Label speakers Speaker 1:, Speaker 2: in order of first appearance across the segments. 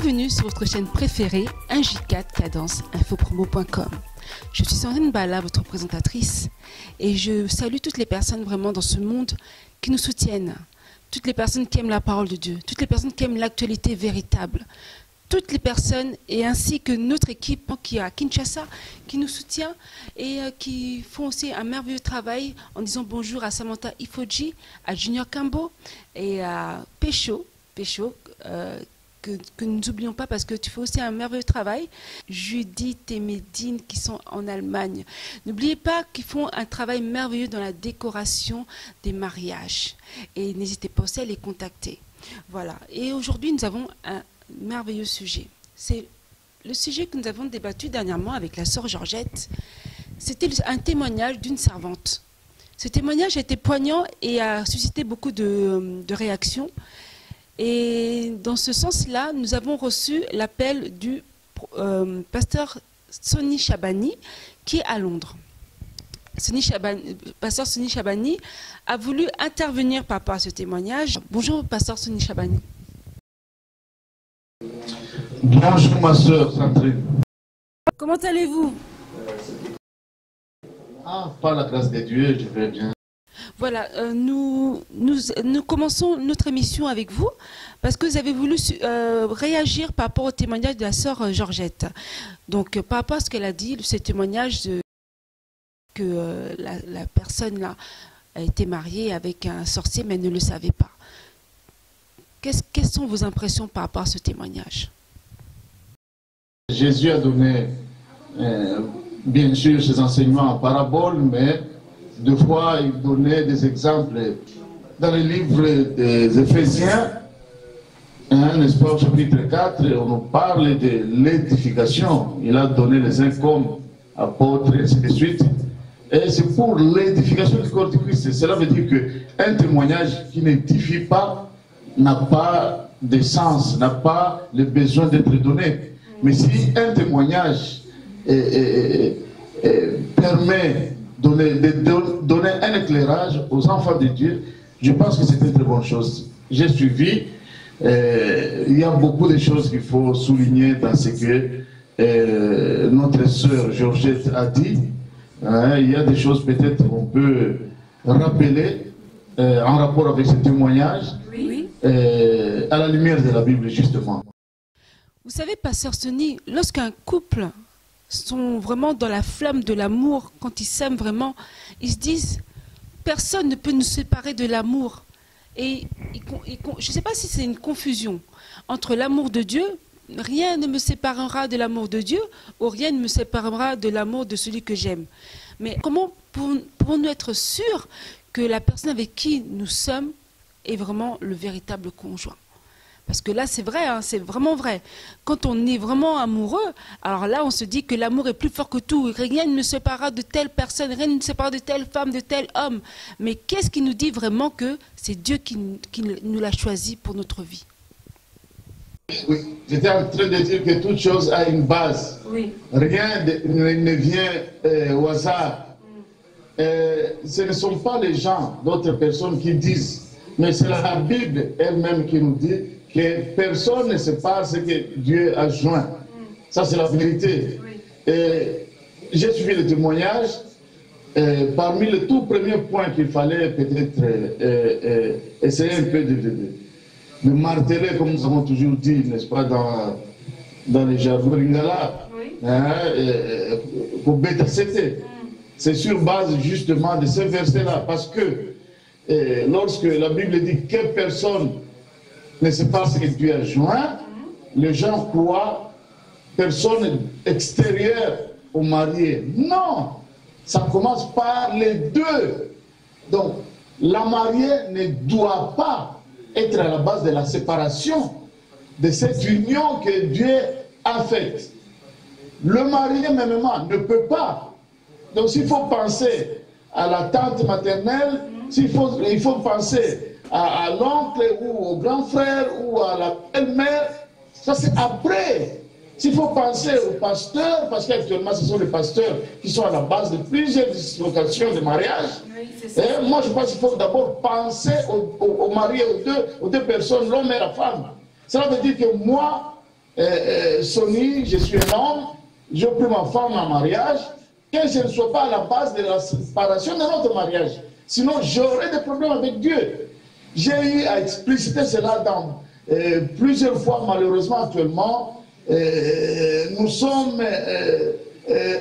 Speaker 1: Bienvenue sur votre chaîne préférée, 1J4 Cadence Infopromo.com. Je suis Sandrine Bala, votre présentatrice, et je salue toutes les personnes vraiment dans ce monde qui nous soutiennent, toutes les personnes qui aiment la parole de Dieu, toutes les personnes qui aiment l'actualité véritable, toutes les personnes et ainsi que notre équipe qui est à Kinshasa, qui nous soutient et qui font aussi un merveilleux travail en disant bonjour à Samantha Ifoji, à Junior Cambo et à Pécho, que nous n'oublions pas parce que tu fais aussi un merveilleux travail. Judith et Médine qui sont en Allemagne. N'oubliez pas qu'ils font un travail merveilleux dans la décoration des mariages. Et n'hésitez pas aussi à les contacter. Voilà. Et aujourd'hui, nous avons un merveilleux sujet. C'est le sujet que nous avons débattu dernièrement avec la sœur Georgette. C'était un témoignage d'une servante. Ce témoignage a été poignant et a suscité beaucoup de réactions. Et dans ce sens-là, nous avons reçu l'appel du pasteur Sonny Chabani, qui est à Londres. Pasteur Sonny Chabani a voulu intervenir par rapport à ce témoignage. Bonjour, pasteur Sonny Chabani.
Speaker 2: Bonjour, ma soeur Sandrine.
Speaker 1: Comment allez-vous?
Speaker 2: Par la grâce de Dieu, je vais bien.
Speaker 1: Voilà, nous commençons notre émission avec vous parce que vous avez voulu réagir par rapport au témoignage de la sœur Georgette. Donc, par rapport à ce qu'elle a dit, ce témoignage que la personne là a été mariée avec un sorcier mais elle ne le savait pas. Quelles sont vos impressions par rapport à ce témoignage?
Speaker 2: Jésus a donné, bien sûr, ses enseignements en parabole, mais deux fois, il donnait des exemples dans le livre des Éphésiens, n'est-ce pas, au chapitre 4, on nous parle de l'édification. Il a donné les uns comme apôtres, et ainsi de suite. Et c'est pour l'édification du corps de Christ. Cela veut dire qu'un témoignage qui n'édifie pas n'a pas de sens, n'a pas le besoin d'être donné. Mais si un témoignage permet de donner un éclairage aux enfants de Dieu, je pense que c'est une très bonne chose. J'ai suivi, il y a beaucoup de choses qu'il faut souligner dans ce que notre sœur Georgette a dit. Il y a des choses peut-être qu'on peut rappeler en rapport avec ce témoignage, oui. À la lumière de la Bible justement.
Speaker 1: Vous savez, pasteur Sonny, lorsqu'un couple sont vraiment dans la flamme de l'amour, quand ils s'aiment vraiment, ils se disent personne ne peut nous séparer de l'amour. Et je ne sais pas si c'est une confusion entre l'amour de Dieu, rien ne me séparera de l'amour de Dieu, ou rien ne me séparera de l'amour de celui que j'aime. Mais comment pouvons-nous être sûrs que la personne avec qui nous sommes est vraiment le véritable conjoint? Parce que là, c'est vrai, hein, c'est vraiment vrai. Quand on est vraiment amoureux, alors là, on se dit que l'amour est plus fort que tout. Rien ne nous séparera de telle personne, rien ne nous séparera de telle femme, de tel homme. Mais qu'est-ce qui nous dit vraiment que c'est Dieu qui nous l'a choisi pour notre vie?
Speaker 2: Oui, j'étais en train de dire que toute chose a une base. Oui. Rien ne vient au hasard. Ce ne sont pas les gens, d'autres personnes qui disent, mais c'est la Bible elle-même qui nous dit que personne ne sait pas ce que Dieu a joint. Ça, c'est la vérité. Oui. J'ai suivi le témoignage. Parmi les tout premiers points qu'il fallait peut-être essayer un peu de marteler, comme nous avons toujours dit, n'est-ce pas, dans les jargons lingala, pour bêta-céter. C'est sur base justement de ce verset-là, parce que lorsque la Bible dit que personne ne sait pas ce que Dieu a joint, les gens croient personne extérieure au marié. Non, ça commence par les deux. Donc, la mariée ne doit pas être à la base de la séparation de cette union que Dieu a faite. Le marié mêmement ne peut pas. Donc, s'il faut penser à la tante maternelle, il faut penser à l'oncle ou au grand frère ou à la belle-mère, ça c'est après. S'il faut penser aux pasteurs, parce qu'actuellement ce sont les pasteurs qui sont à la base de plusieurs dislocations de mariage, oui, moi je pense qu'il faut d'abord penser aux mariés, aux deux personnes, l'homme et la femme. Cela veut dire que moi, Sonny, je suis un homme, je prie ma femme en mariage, que je ne sois pas à la base de la séparation de notre mariage. Sinon, j'aurais des problèmes avec Dieu. J'ai eu à expliciter cela dans plusieurs fois, malheureusement, actuellement. Nous sommes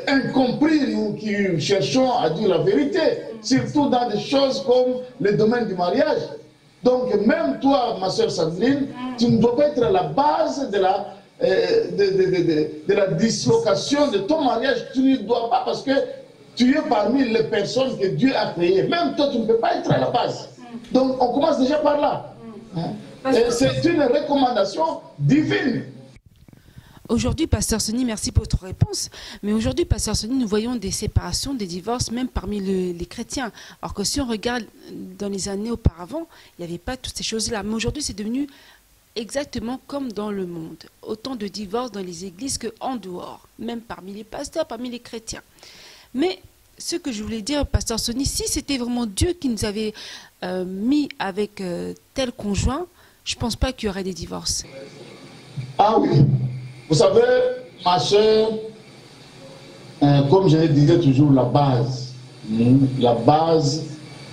Speaker 2: incompris, nous qui cherchons à dire la vérité, surtout dans des choses comme le domaine du mariage. Donc, même toi, ma soeur Sandrine, tu ne dois pas être à la base de la dislocation de ton mariage. Tu ne dois pas, parce que tu es parmi les personnes que Dieu a créées. Même toi, tu ne peux pas être à la base. Donc, on commence déjà par là. C'est une recommandation divine.
Speaker 1: Aujourd'hui, Pasteur Sonny, merci pour votre réponse. Mais aujourd'hui, Pasteur Sonny, nous voyons des séparations, des divorces, même parmi les chrétiens. Alors que si on regarde dans les années auparavant, il n'y avait pas toutes ces choses-là. Mais aujourd'hui, c'est devenu exactement comme dans le monde. Autant de divorces dans les églises qu'en dehors, même parmi les pasteurs, parmi les chrétiens. Mais ce que je voulais dire, Pasteur Sonny, si c'était vraiment Dieu qui nous avait mis avec tel conjoint, je ne pense pas qu'il y aurait des divorces.
Speaker 2: Ah oui. Vous savez, ma soeur, comme je le disais toujours, la base,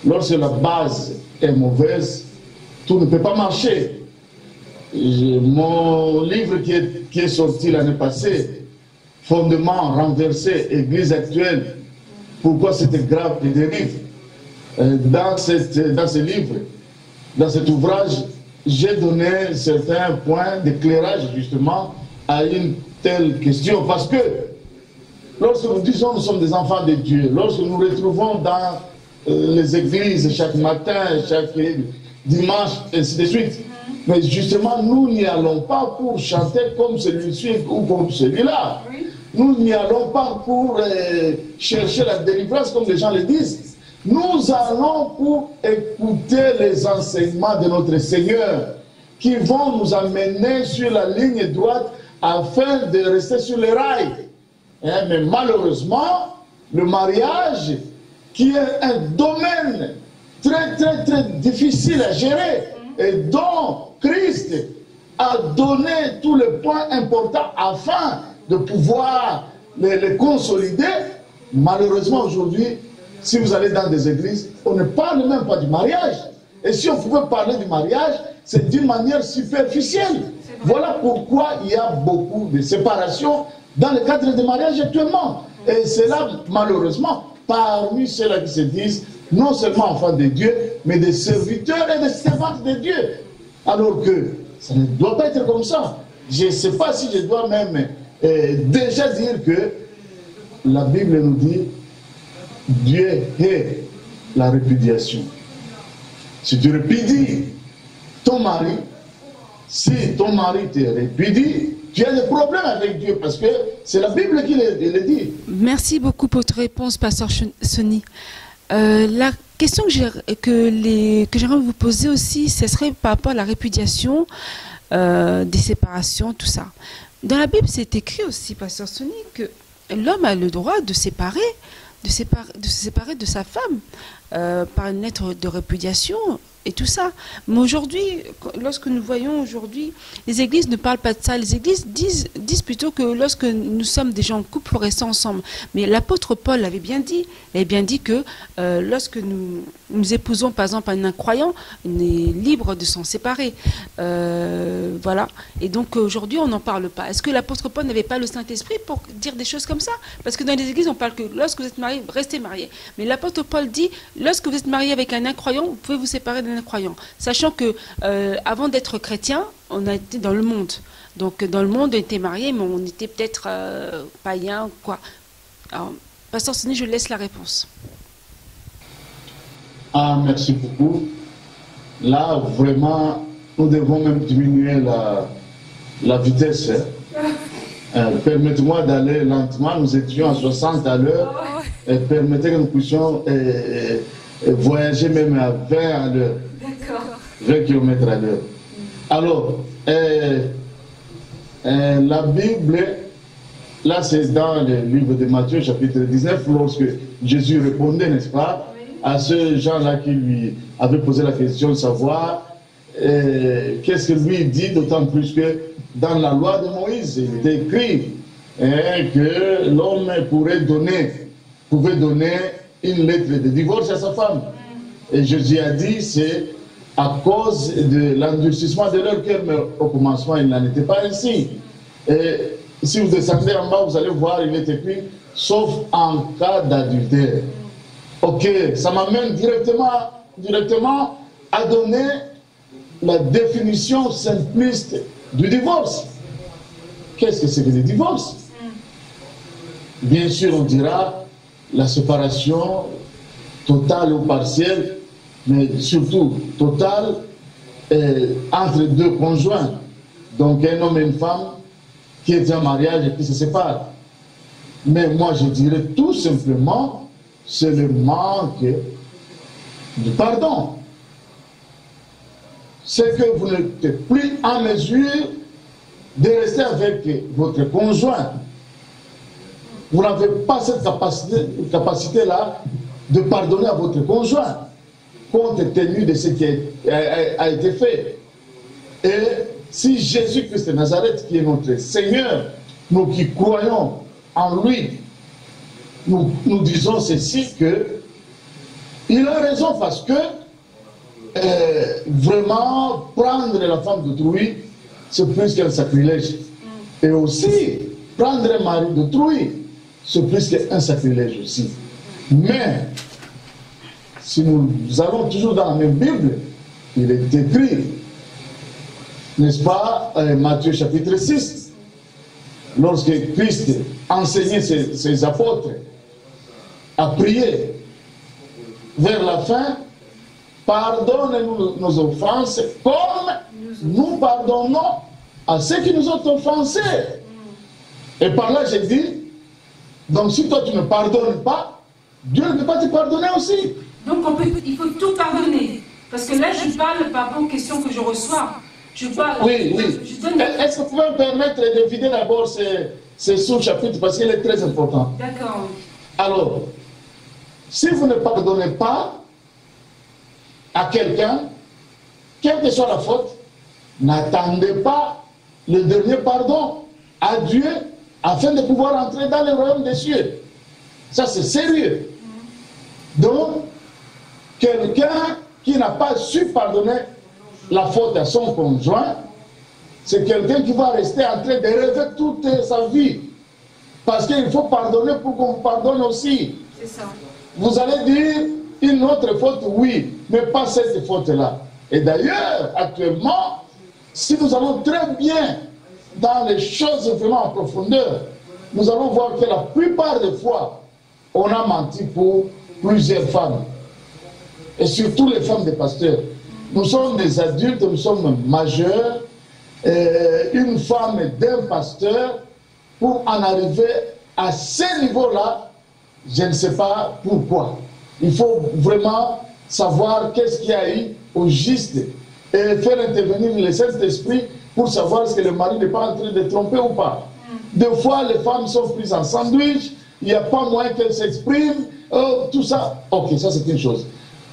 Speaker 2: lorsque la base est mauvaise, tout ne peut pas marcher. Mon livre qui est sorti l'année passée, Fondement renversé, Église actuelle, pourquoi c'était grave les dérives. Dans ce livre, dans cet ouvrage, j'ai donné certains points d'éclairage justement à une telle question, parce que lorsque nous disons nous sommes des enfants de Dieu, lorsque nous nous retrouvons dans les églises chaque matin, chaque dimanche, ainsi de suite, mais justement nous n'y allons pas pour chanter comme celui-ci ou comme celui-là. Nous n'y allons pas pour chercher la délivrance comme les gens le disent. Nous allons pour écouter les enseignements de notre Seigneur qui vont nous amener sur la ligne droite afin de rester sur les rails. Mais malheureusement, le mariage, qui est un domaine très très très difficile à gérer, et dont Christ a donné tous les points importants afin de pouvoir les consolider, malheureusement aujourd'hui, si vous allez dans des églises, on ne parle même pas du mariage. Et si on pouvait parler du mariage, c'est d'une manière superficielle. Voilà pourquoi il y a beaucoup de séparations dans le cadre des mariages actuellement. Et c'est là, malheureusement, parmi ceux-là qui se disent non seulement enfants de Dieu, mais des serviteurs et des servantes de Dieu. Alors que ça ne doit pas être comme ça. Je ne sais pas si je dois même déjà dire que la Bible nous dit Dieu hait la répudiation. Si tu répudies ton mari, si ton mari te répudie, tu as des problèmes avec Dieu, parce que c'est la Bible qui le dit. Merci beaucoup pour votre réponse, Pasteur Sonny. La question que j'aimerais vous poser aussi, ce serait par rapport à la répudiation, des séparations, tout ça. Dans la Bible, c'est écrit aussi, Pasteur Sonny, que l'homme a le droit de se séparer de sa femme par une lettre de répudiation et tout ça. Mais aujourd'hui, lorsque nous voyons aujourd'hui, les églises ne parlent pas de ça. Les églises disent plutôt que lorsque nous sommes des gens en couple, restons ensemble. Mais l'apôtre Paul l'avait bien dit. Il avait bien dit que lorsque nous épousons par exemple un incroyant, on est libre de s'en séparer. Voilà. Et donc aujourd'hui, on n'en parle pas. Est-ce que l'apôtre Paul n'avait pas le Saint-Esprit pour dire des choses comme ça? Parce que dans les églises, on parle que lorsque vous êtes marié, restez marié. Mais l'apôtre Paul dit, lorsque vous êtes marié avec un incroyant, vous pouvez vous séparer d'un incroyant. Sachant que avant d'être chrétien, on a été dans le monde. Donc dans le monde, on était mariés, mais on était peut-être païens ou quoi. Alors, Pasteur Sonny, je laisse la réponse. Ah, merci beaucoup. Là, vraiment, nous devons même diminuer la vitesse. Permettez-moi d'aller lentement. Nous étions à 60 à l'heure. Permettez que nous puissions voyager même à 20 à l'heure. 20 km à l'heure. Alors, la Bible, là c'est dans le livre de Matthieu chapitre 19, lorsque Jésus répondait, n'est-ce pas, à ceux gens-là qui lui avaient posé la question de savoir qu'est-ce que lui dit, d'autant plus que dans la loi de Moïse, il était écrit que l'homme pouvait donner une lettre de divorce à sa femme. Et Jésus a dit, c'est à cause de l'endurcissement de leur cœur, mais au commencement, il n'en était pas ainsi. Et si vous descendez en bas, vous allez voir, il est écrit, sauf en cas d'adultère. Ok, ça m'amène directement à donner la définition simpliste du divorce. Qu'est-ce que c'est que le divorce? Bien sûr, on dira la séparation totale ou partielle, mais surtout totale entre deux conjoints. Donc un homme et une femme qui est en mariage et qui se séparent. Mais moi je dirais tout simplement, c'est le manque du pardon. C'est que vous n'êtes plus en mesure de rester avec votre conjoint. Vous n'avez pas cette capacité-là de pardonner à votre conjoint, compte tenu de ce qui a été fait. Et si Jésus-Christ de Nazareth, qui est notre Seigneur, nous qui croyons en lui, nous disons ceci, que il a raison, parce que vraiment prendre la femme d'autrui, c'est plus qu'un sacrilège. Et aussi, prendre un mari d'autrui, c'est plus qu'un sacrilège aussi. Mais, si nous allons toujours dans la même Bible, il est écrit, n'est-ce pas, Matthieu chapitre 6, lorsque Christ enseignait ses apôtres à prier vers la fin, pardonne-nous nos offenses comme nous pardonnons à ceux qui nous ont offensés. Et par là, j'ai dit, donc si toi tu ne pardonnes pas, Dieu ne peut pas te pardonner aussi.
Speaker 3: Donc il faut tout pardonner. Parce que là, je parle par rapport aux questions que je reçois. Je parle.
Speaker 2: Oui, oui. Est-ce que vous pouvez me permettre de vider d'abord ces sous-chapitres, parce qu'il est très important.
Speaker 3: D'accord.
Speaker 2: Alors, si vous ne pardonnez pas à quelqu'un, quelle que soit la faute, n'attendez pas le dernier pardon à Dieu afin de pouvoir entrer dans le royaume des cieux. Ça, c'est sérieux. Donc, quelqu'un qui n'a pas su pardonner la faute à son conjoint, c'est quelqu'un qui va rester en train de rêver toute sa vie. Parce qu'il faut pardonner pour qu'on pardonne aussi.
Speaker 3: C'est ça.
Speaker 2: Vous allez dire une autre faute, oui, mais pas cette faute-là. Et d'ailleurs, actuellement, si nous allons très bien dans les choses vraiment en profondeur, nous allons voir que la plupart des fois, on a menti pour plusieurs femmes. Et surtout les femmes des pasteurs. Nous sommes des adultes, nous sommes majeurs. Une femme d'un pasteur, pour en arriver à ce niveau-là, je ne sais pas pourquoi. Il faut vraiment savoir qu'est-ce qu'il y a eu au juste et faire intervenir le Saint-Esprit pour savoir si le mari n'est pas en train de tromper ou pas. Des fois, les femmes sont prises en sandwich, il n'y a pas moyen qu'elles s'expriment, tout ça. Ok, ça c'est une chose.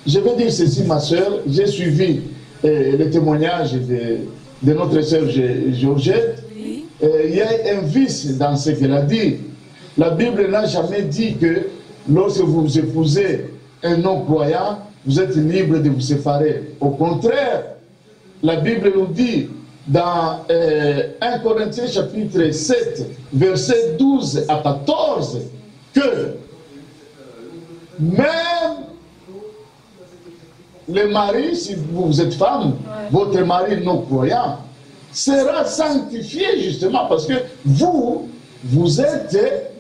Speaker 2: Je vais dire ceci, ma soeur, j'ai suivi le témoignage de notre soeur Georgette.
Speaker 3: Oui.
Speaker 2: Il y a un vice dans ce qu'elle a dit. La Bible n'a jamais dit que lorsque vous épousez un non-croyant, vous êtes libre de vous séparer. Au contraire, la Bible nous dit dans 1 Corinthiens chapitre 7, versets 12 à 14, que même le mari, si vous êtes femme, votre mari non-croyant, sera sanctifié justement parce que vous êtes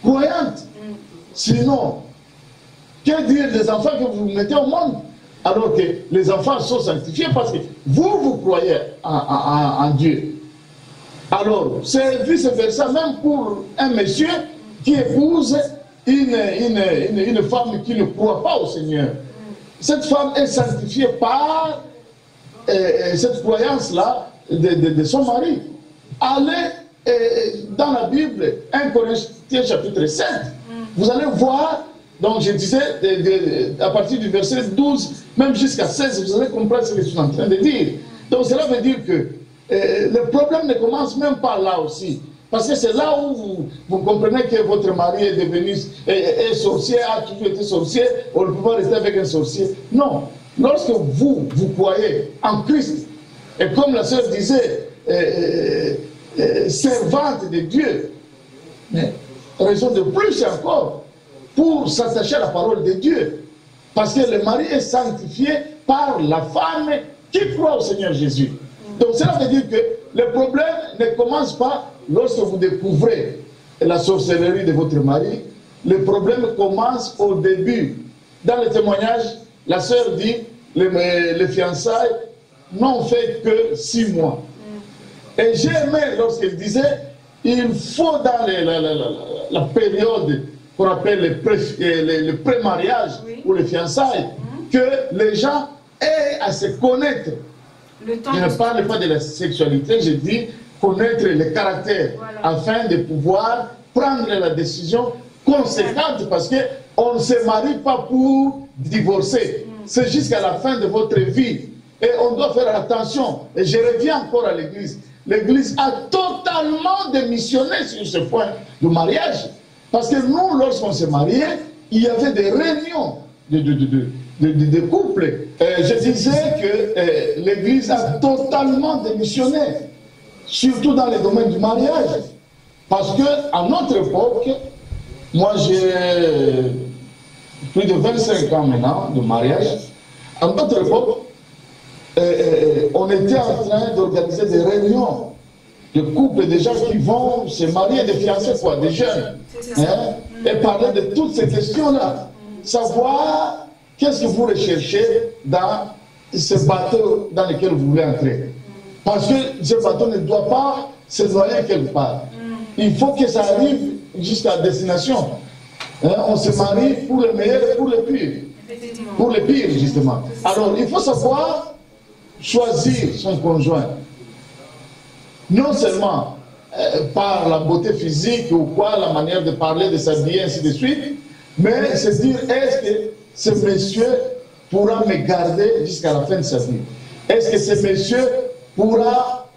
Speaker 2: croyante. Sinon, que dire des enfants que vous mettez au monde alors que les enfants sont sanctifiés parce que vous croyez en Dieu. Alors, c'est vice-versa même pour un monsieur qui épouse une femme qui ne croit pas au Seigneur. Cette femme est sanctifiée par cette croyance-là de son mari. Allez dans la Bible, 1 Corinthiens chapitre 7, vous allez voir Donc je disais, à partir du verset 12, même jusqu'à 16, vous allez comprendre ce que je suis en train de dire. Donc cela veut dire que le problème ne commence même pas là aussi. Parce que c'est là où vous comprenez que votre mari est devenu est sorcier, a toujours été sorcier, on ne peut pas rester avec un sorcier. Non. Lorsque vous croyez en Christ, et comme la sœur disait, servante de Dieu, mais raison de plus encore, pour s'attacher à la parole de Dieu. Parce que le mari est sanctifié par la femme qui croit au Seigneur Jésus. Donc cela veut dire que le problème ne commence pas lorsque vous découvrez la sorcellerie de votre mari. Le problème commence au début. Dans le témoignage, la sœur dit, les fiançailles n'ont fait que 6 mois. Et j'ai aimé lorsqu'elle disait, il faut dans la période qu'on appelle le pré-mariage ou les fiançailles, que les gens aient à se connaître. Je ne parle pas de la sexualité, je dis connaître le caractère, afin de pouvoir prendre la décision conséquente, parce qu'on ne se marie pas pour divorcer, c'est jusqu'à la fin de votre vie. Et on doit faire attention. Et je reviens encore à l'Église. L'Église a totalement démissionné sur ce point du mariage. Parce que nous, lorsqu'on s'est mariés, il y avait des réunions de couples. Je disais que l'Église a totalement démissionné, surtout dans le domaine du mariage. Parce qu'à notre époque, moi j'ai plus de 25 ans maintenant de mariage, à notre époque, on était en train d'organiser des réunions de couples, des gens qui vont se marier, des fiancés, quoi, des jeunes, hein, et parler de toutes ces questions-là. Savoir qu'est-ce que vous recherchez dans ce bateau dans lequel vous voulez entrer. Parce que ce bateau ne doit pas se noyer quelque part. Il faut que ça arrive jusqu'à destination. Hein, on se marie pour le meilleur et pour le pire. Pour le pire, justement. Alors, il faut savoir choisir son conjoint. Non seulement par la beauté physique ou quoi, la manière de parler, de s'habiller, ainsi de suite, mais se dire, est-ce que ce monsieur pourra me garder jusqu'à la fin de sa vie? Est-ce que ce monsieur pourra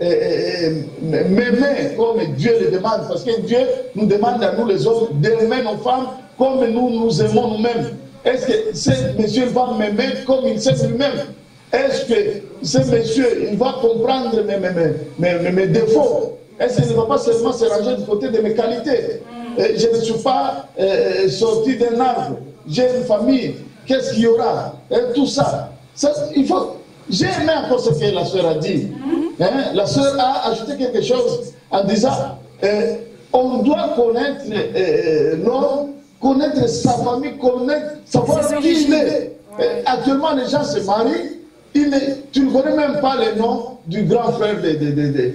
Speaker 2: m'aimer comme Dieu le demande? Parce que Dieu nous demande à nous les hommes d'aimer nos femmes comme nous nous aimons nous-mêmes. Est-ce que ce monsieur va m'aimer comme il s'aime lui-même? Est-ce que ce monsieur, il va comprendre mes défauts? Est-ce qu'il ne va pas seulement se ranger du côté de mes qualités? Je ne suis pas sorti d'un arbre. J'ai une famille. Qu'est-ce qu'il y aura? Et tout ça. Il faut... J'ai aimé encore ce que la sœur a dit. Hein? La sœur a ajouté quelque chose en disant on doit connaître l'homme, connaître sa famille, savoir qui il est. Actuellement, les gens se marient. Tu ne connais même pas le nom du grand frère de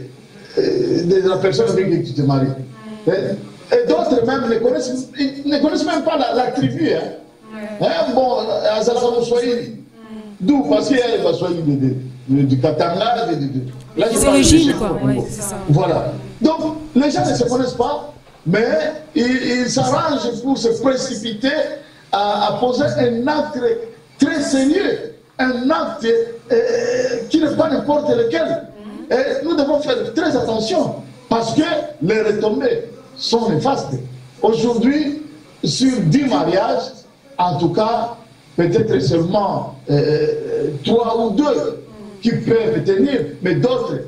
Speaker 2: la personne avec qui tu te maries. Et d'autres même ne connaissent même pas la tribu. Bon, d'où? Parce qu'il y a les Baswahili du Katanga,
Speaker 4: des origines, quoi. Ouais, c'est ça.
Speaker 2: Voilà. Donc, les gens ne se connaissent pas, mais ils s'arrangent pour se précipiter à poser un acte très sérieux. Un acte qui n'est pas n'importe lequel. Et nous devons faire très attention parce que les retombées sont néfastes. Aujourd'hui, sur 10 mariages, en tout cas, peut-être seulement 3 ou 2 qui peuvent tenir, mais d'autres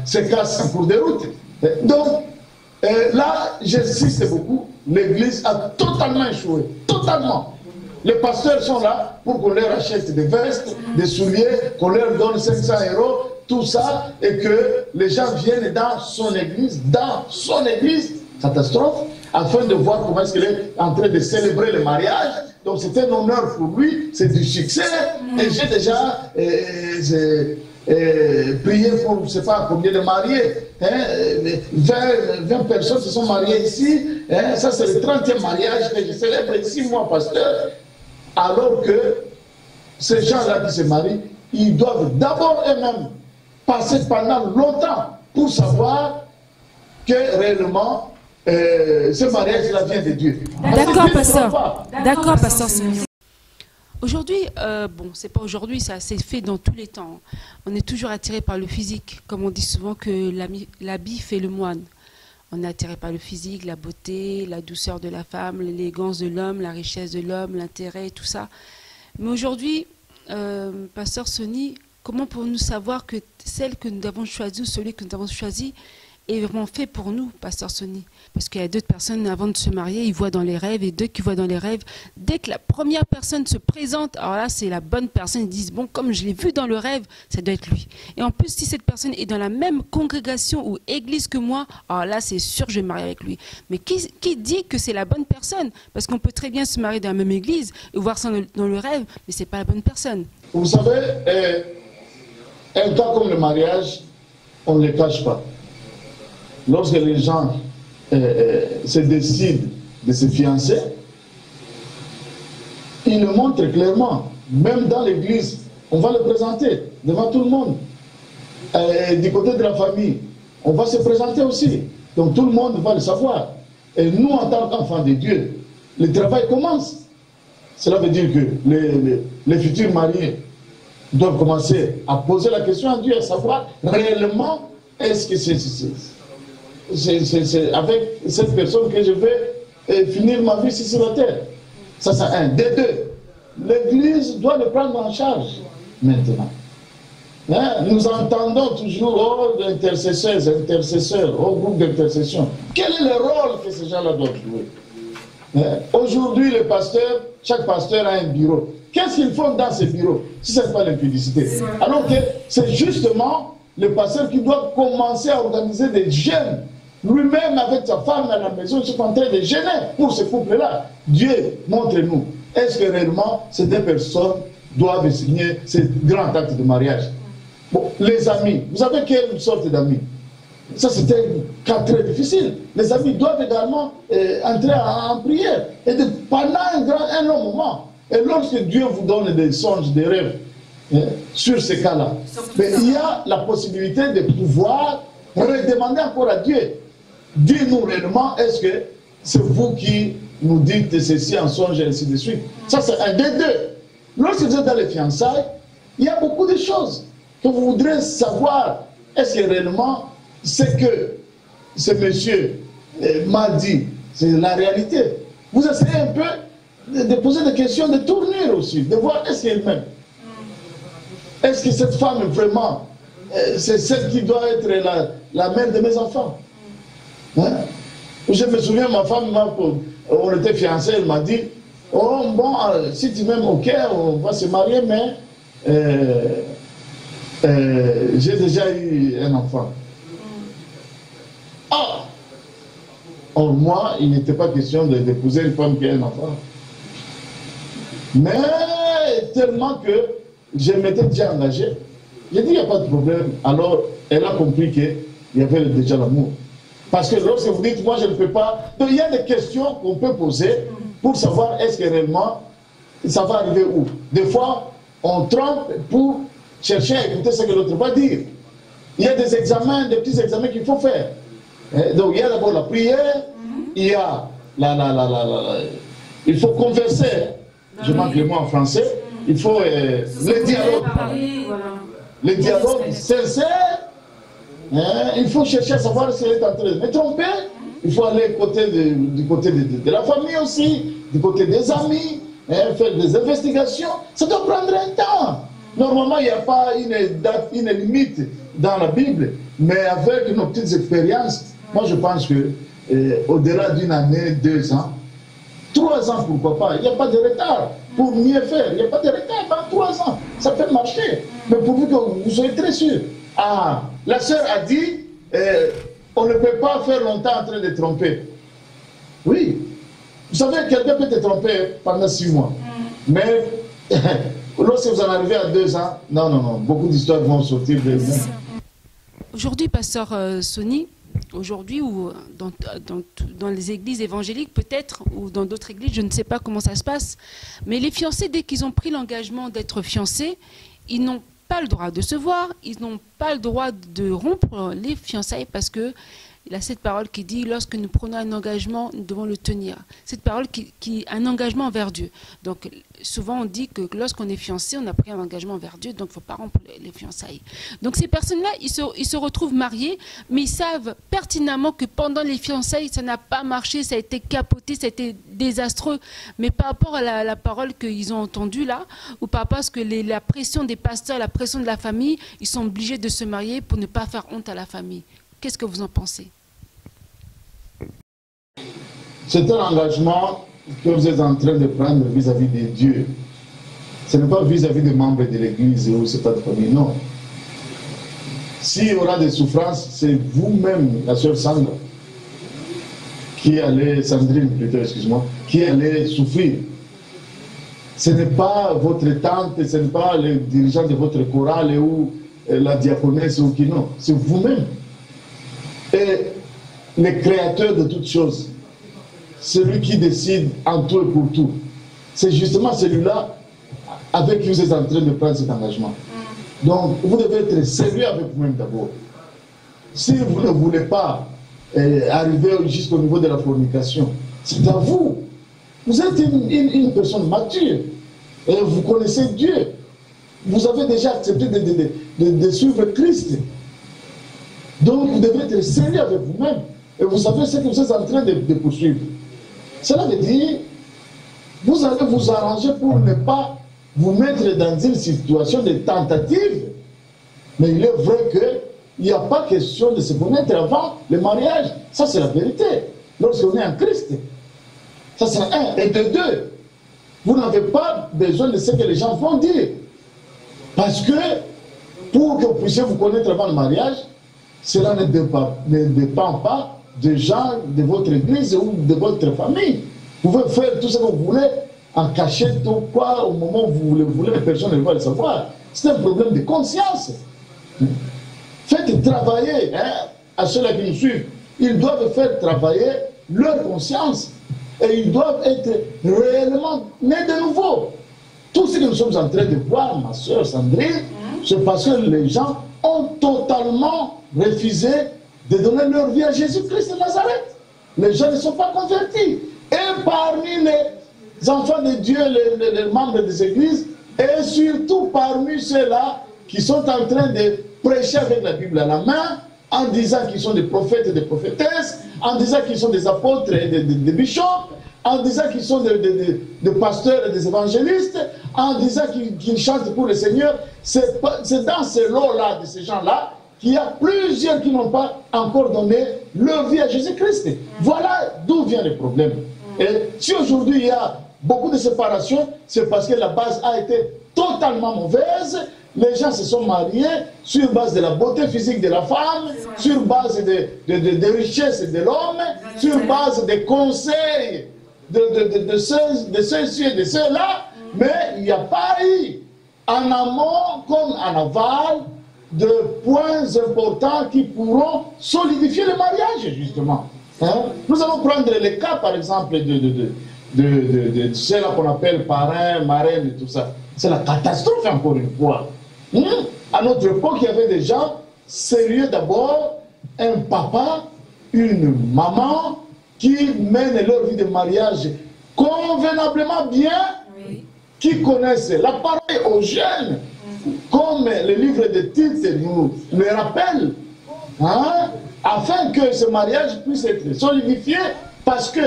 Speaker 2: se cassent en cours de route. Donc, là, j'insiste beaucoup, l'Église a totalement échoué. Totalement. Les pasteurs sont là pour qu'on leur achète des vestes, des souliers, qu'on leur donne 500 €, tout ça, et que les gens viennent dans son église, catastrophe, afin de voir comment est-ce qu'il est en train de célébrer le mariage. Donc c'est un honneur pour lui, c'est du succès, et j'ai déjà prié pour, je ne sais pas combien de mariés, 20 personnes se sont mariées ici, ça c'est le 30e mariage que je célèbre ici, moi, pasteur. Alors que ces gens-là qui se marient, ils doivent d'abord eux-mêmes passer pendant longtemps pour savoir que réellement ce mariage-là vient de Dieu.
Speaker 4: D'accord, pasteur. D'accord, pasteur.
Speaker 1: Aujourd'hui, bon, c'est pas aujourd'hui, ça s'est fait dans tous les temps. On est toujours attiré par le physique, comme on dit souvent que l'habit fait le moine. On est attiré par le physique, la beauté, la douceur de la femme, l'élégance de l'homme, la richesse de l'homme, l'intérêt, tout ça. Mais aujourd'hui, pasteur Sonny, comment pouvons-nous savoir que celle que nous avons choisie ou celui que nous avons choisi est vraiment fait pour nous, pasteur Sonny? Parce qu'il y a d'autres personnes, avant de se marier, ils voient dans les rêves, et d'autres qui voient dans les rêves. Dès que la première personne se présente, alors là, c'est la bonne personne, ils disent, bon, comme je l'ai vu dans le rêve, ça doit être lui. Et en plus, si cette personne est dans la même congrégation ou église que moi, alors là, c'est sûr que je vais me marier avec lui. Mais qui dit que c'est la bonne personne? Parce qu'on peut très bien se marier dans la même église et voir ça dans le rêve, mais ce n'est pas la bonne personne.
Speaker 2: Vous savez, un cas comme le mariage, on ne le cache pas. Lorsque les gens se décident de se fiancer, ils le montrent clairement. Même dans l'église, on va le présenter devant tout le monde. Du côté de la famille, on va se présenter aussi. Donc tout le monde va le savoir. Et nous, en tant qu'enfants de Dieu, le travail commence. Cela veut dire que les futurs mariés doivent commencer à poser la question à Dieu, à savoir réellement, est-ce que c'est avec cette personne que je vais finir ma vie ici sur la terre. Ça, c'est un. Des deux, l'Église doit le prendre en charge maintenant. Hein? Nous entendons toujours intercesseurs, groupe d'intercession. Quel est le rôle que ces gens-là doivent jouer? Hein? Aujourd'hui, le pasteur, chaque pasteur a un bureau. Qu'est-ce qu'ils font dans ce bureau si ce n'est pas l'impudicité? Alors que c'est justement le pasteur qui doit commencer à organiser des jeûnes. Lui-même, avec sa femme à la maison, ils sont en train de gêner pour ce couple-là. Dieu, montre-nous, est-ce que réellement ces deux personnes doivent signer ce grand acte de mariage? Bon, les amis, vous savez quelle sorte d'amis? Ça, c'était un cas très difficile. Les amis doivent également entrer en prière. Et pendant un long moment. Et lorsque Dieu vous donne des songes, des rêves, sur ces cas-là, il y a la possibilité de pouvoir redemander encore à Dieu. Dis-nous réellement, est-ce que c'est vous qui nous dites ceci en songe et ainsi de suite? Ça, c'est un des deux. Lorsque vous êtes dans les fiançailles, il y a beaucoup de choses que vous voudrez savoir. Est-ce que réellement, ce que ce monsieur m'a dit, c'est la réalité? Vous essayez un peu de poser des questions de tournure aussi, de voir est-ce qu'elle m'aime. Est-ce que cette femme, vraiment, c'est celle qui doit être la mère de mes enfants? Hein? Je me souviens, ma femme, on était fiancés, elle m'a dit, oh bon, si tu m'aimes, ok, on va se marier, mais j'ai déjà eu un enfant. Ah! Or, moi, il n'était pas question d'épouser une femme qui a un enfant. Mais tellement que je m'étais déjà engagé, j'ai dit, il n'y a pas de problème. Alors, elle a compris qu'il y avait déjà l'amour. Parce que lorsque vous dites, moi je ne peux pas... Donc il y a des questions qu'on peut poser pour savoir est-ce que réellement ça va arriver où. Des fois, on trompe pour chercher à écouter ce que l'autre va dire. Il y a des examens, des petits examens qu'il faut faire. Donc il y a d'abord la prière, il y a il faut converser. Je manque le mot en français. Il faut le dialogue. Le dialogue sincère. Il faut chercher à savoir si elle est en train de me tromper. Il faut aller du côté de la famille aussi, du côté des amis, faire des investigations. Ça doit prendre un temps. Normalement, il n'y a pas une date, une limite dans la Bible, mais avec nos petites expériences, moi je pense que au-delà d'une année, 2 ans, 3 ans, pourquoi pas, il n'y a pas de retard pour mieux faire. Il n'y a pas de retard dans 3 ans. Ça peut marcher, mais pourvu que vous soyez très sûr. Ah, la sœur a dit, on ne peut pas faire longtemps en train de tromper. Oui. Vous savez, quelqu'un peut te tromper pendant 6 mois. Mais lorsque vous en arrivez à 2 ans, non, beaucoup d'histoires vont sortir de vous.
Speaker 1: Aujourd'hui, pasteur Sonny, aujourd'hui ou dans les églises évangéliques peut-être, ou dans d'autres églises, je ne sais pas comment ça se passe, mais les fiancés, dès qu'ils ont pris l'engagement d'être fiancés, ils n'ont pas le droit de se voir, ils n'ont pas le droit de rompre les fiançailles parce que il a cette parole qui dit, lorsque nous prenons un engagement, nous devons le tenir. Cette parole qui un engagement envers Dieu. Donc, souvent on dit que lorsqu'on est fiancé, on a pris un engagement envers Dieu, donc il ne faut pas rompre les fiançailles. Donc ces personnes-là, ils se retrouvent mariés, mais ils savent pertinemment que pendant les fiançailles, ça n'a pas marché, ça a été capoté, ça a été désastreux. Mais par rapport à la parole qu'ils ont entendue là, ou par rapport à ce que la pression des pasteurs, la pression de la famille, ils sont obligés de se marier pour ne pas faire honte à la famille. Qu'est-ce que vous en pensez?
Speaker 2: C'est un engagement que vous êtes en train de prendre vis-à-vis de Dieu. Ce n'est pas vis-à-vis des membres de l'Église ou c'est pas de famille, non. S'il y aura des souffrances, c'est vous-même, la sœur Sandra, Sandrine plutôt, excuse-moi, qui allait souffrir. Ce n'est pas votre tante, ce n'est pas le dirigeant de votre chorale ou la diaconesse ou qui, non. C'est vous-même. Et le créateur de toutes choses, celui qui décide en tout et pour tout, c'est justement celui-là avec qui vous êtes en train de prendre cet engagement. Donc, vous devez être sérieux avec vous-même d'abord. Si vous ne voulez pas arriver jusqu'au niveau de la fornication, c'est à vous. Vous êtes une personne mature et vous connaissez Dieu. Vous avez déjà accepté de suivre Christ. Donc, vous devez être sérieux avec vous-même. Et vous savez ce que vous êtes en train de poursuivre. Cela veut dire, vous allez vous arranger pour ne pas vous mettre dans une situation de tentative. Mais il est vrai qu'il n'y a pas question de se connaître avant le mariage. Ça, c'est la vérité. Lorsqu'on est en Christ. Ça, c'est un. Et de deux, vous n'avez pas besoin de ce que les gens vont dire. Parce que, pour que vous puissiez vous connaître avant le mariage, cela ne dépend pas des gens de votre église ou de votre famille. Vous pouvez faire tout ce que vous voulez en cachette ou quoi, au moment où vous le voulez, personne ne va le savoir. C'est un problème de conscience. Faites travailler à ceux-là qui nous suivent. Ils doivent faire travailler leur conscience. Et ils doivent être réellement nés de nouveau. Tout ce que nous sommes en train de voir, ma soeur Sandrine, c'est parce que les gens ont totalement refusé de donner leur vie à Jésus-Christ de Nazareth. Les gens ne sont pas convertis. Et parmi les enfants de Dieu, les membres des églises, et surtout parmi ceux-là qui sont en train de prêcher avec la Bible à la main, en disant qu'ils sont des prophètes et des prophétesses, en disant qu'ils sont des apôtres et des bishops, en disant qu'ils sont des pasteurs et des évangélistes, en disant qu'ils chantent pour le Seigneur. C'est dans ce lot-là, de ces gens-là, qu'il y a plusieurs qui n'ont pas encore donné leur vie à Jésus-Christ. Voilà d'où vient le problème. Et si aujourd'hui il y a beaucoup de séparation, c'est parce que la base a été totalement mauvaise. Les gens se sont mariés sur base de la beauté physique de la femme, sur base de richesses de l'homme, sur base des conseils de ceux-ci et de ceux-là, mais il n'y a pas eu en amont comme en aval de points importants qui pourront solidifier le mariage, justement. Nous allons prendre le cas, par exemple, de ceux-là qu'on appelle parrains, marraines et tout ça. C'est la catastrophe, encore une fois. À notre époque, il y avait des gens sérieux d'abord, un papa, une maman, qui mènent leur vie de mariage convenablement bien, qui connaissent la parole aux jeunes, comme le livre de titres nous le rappelle, afin que ce mariage puisse être solidifié, parce que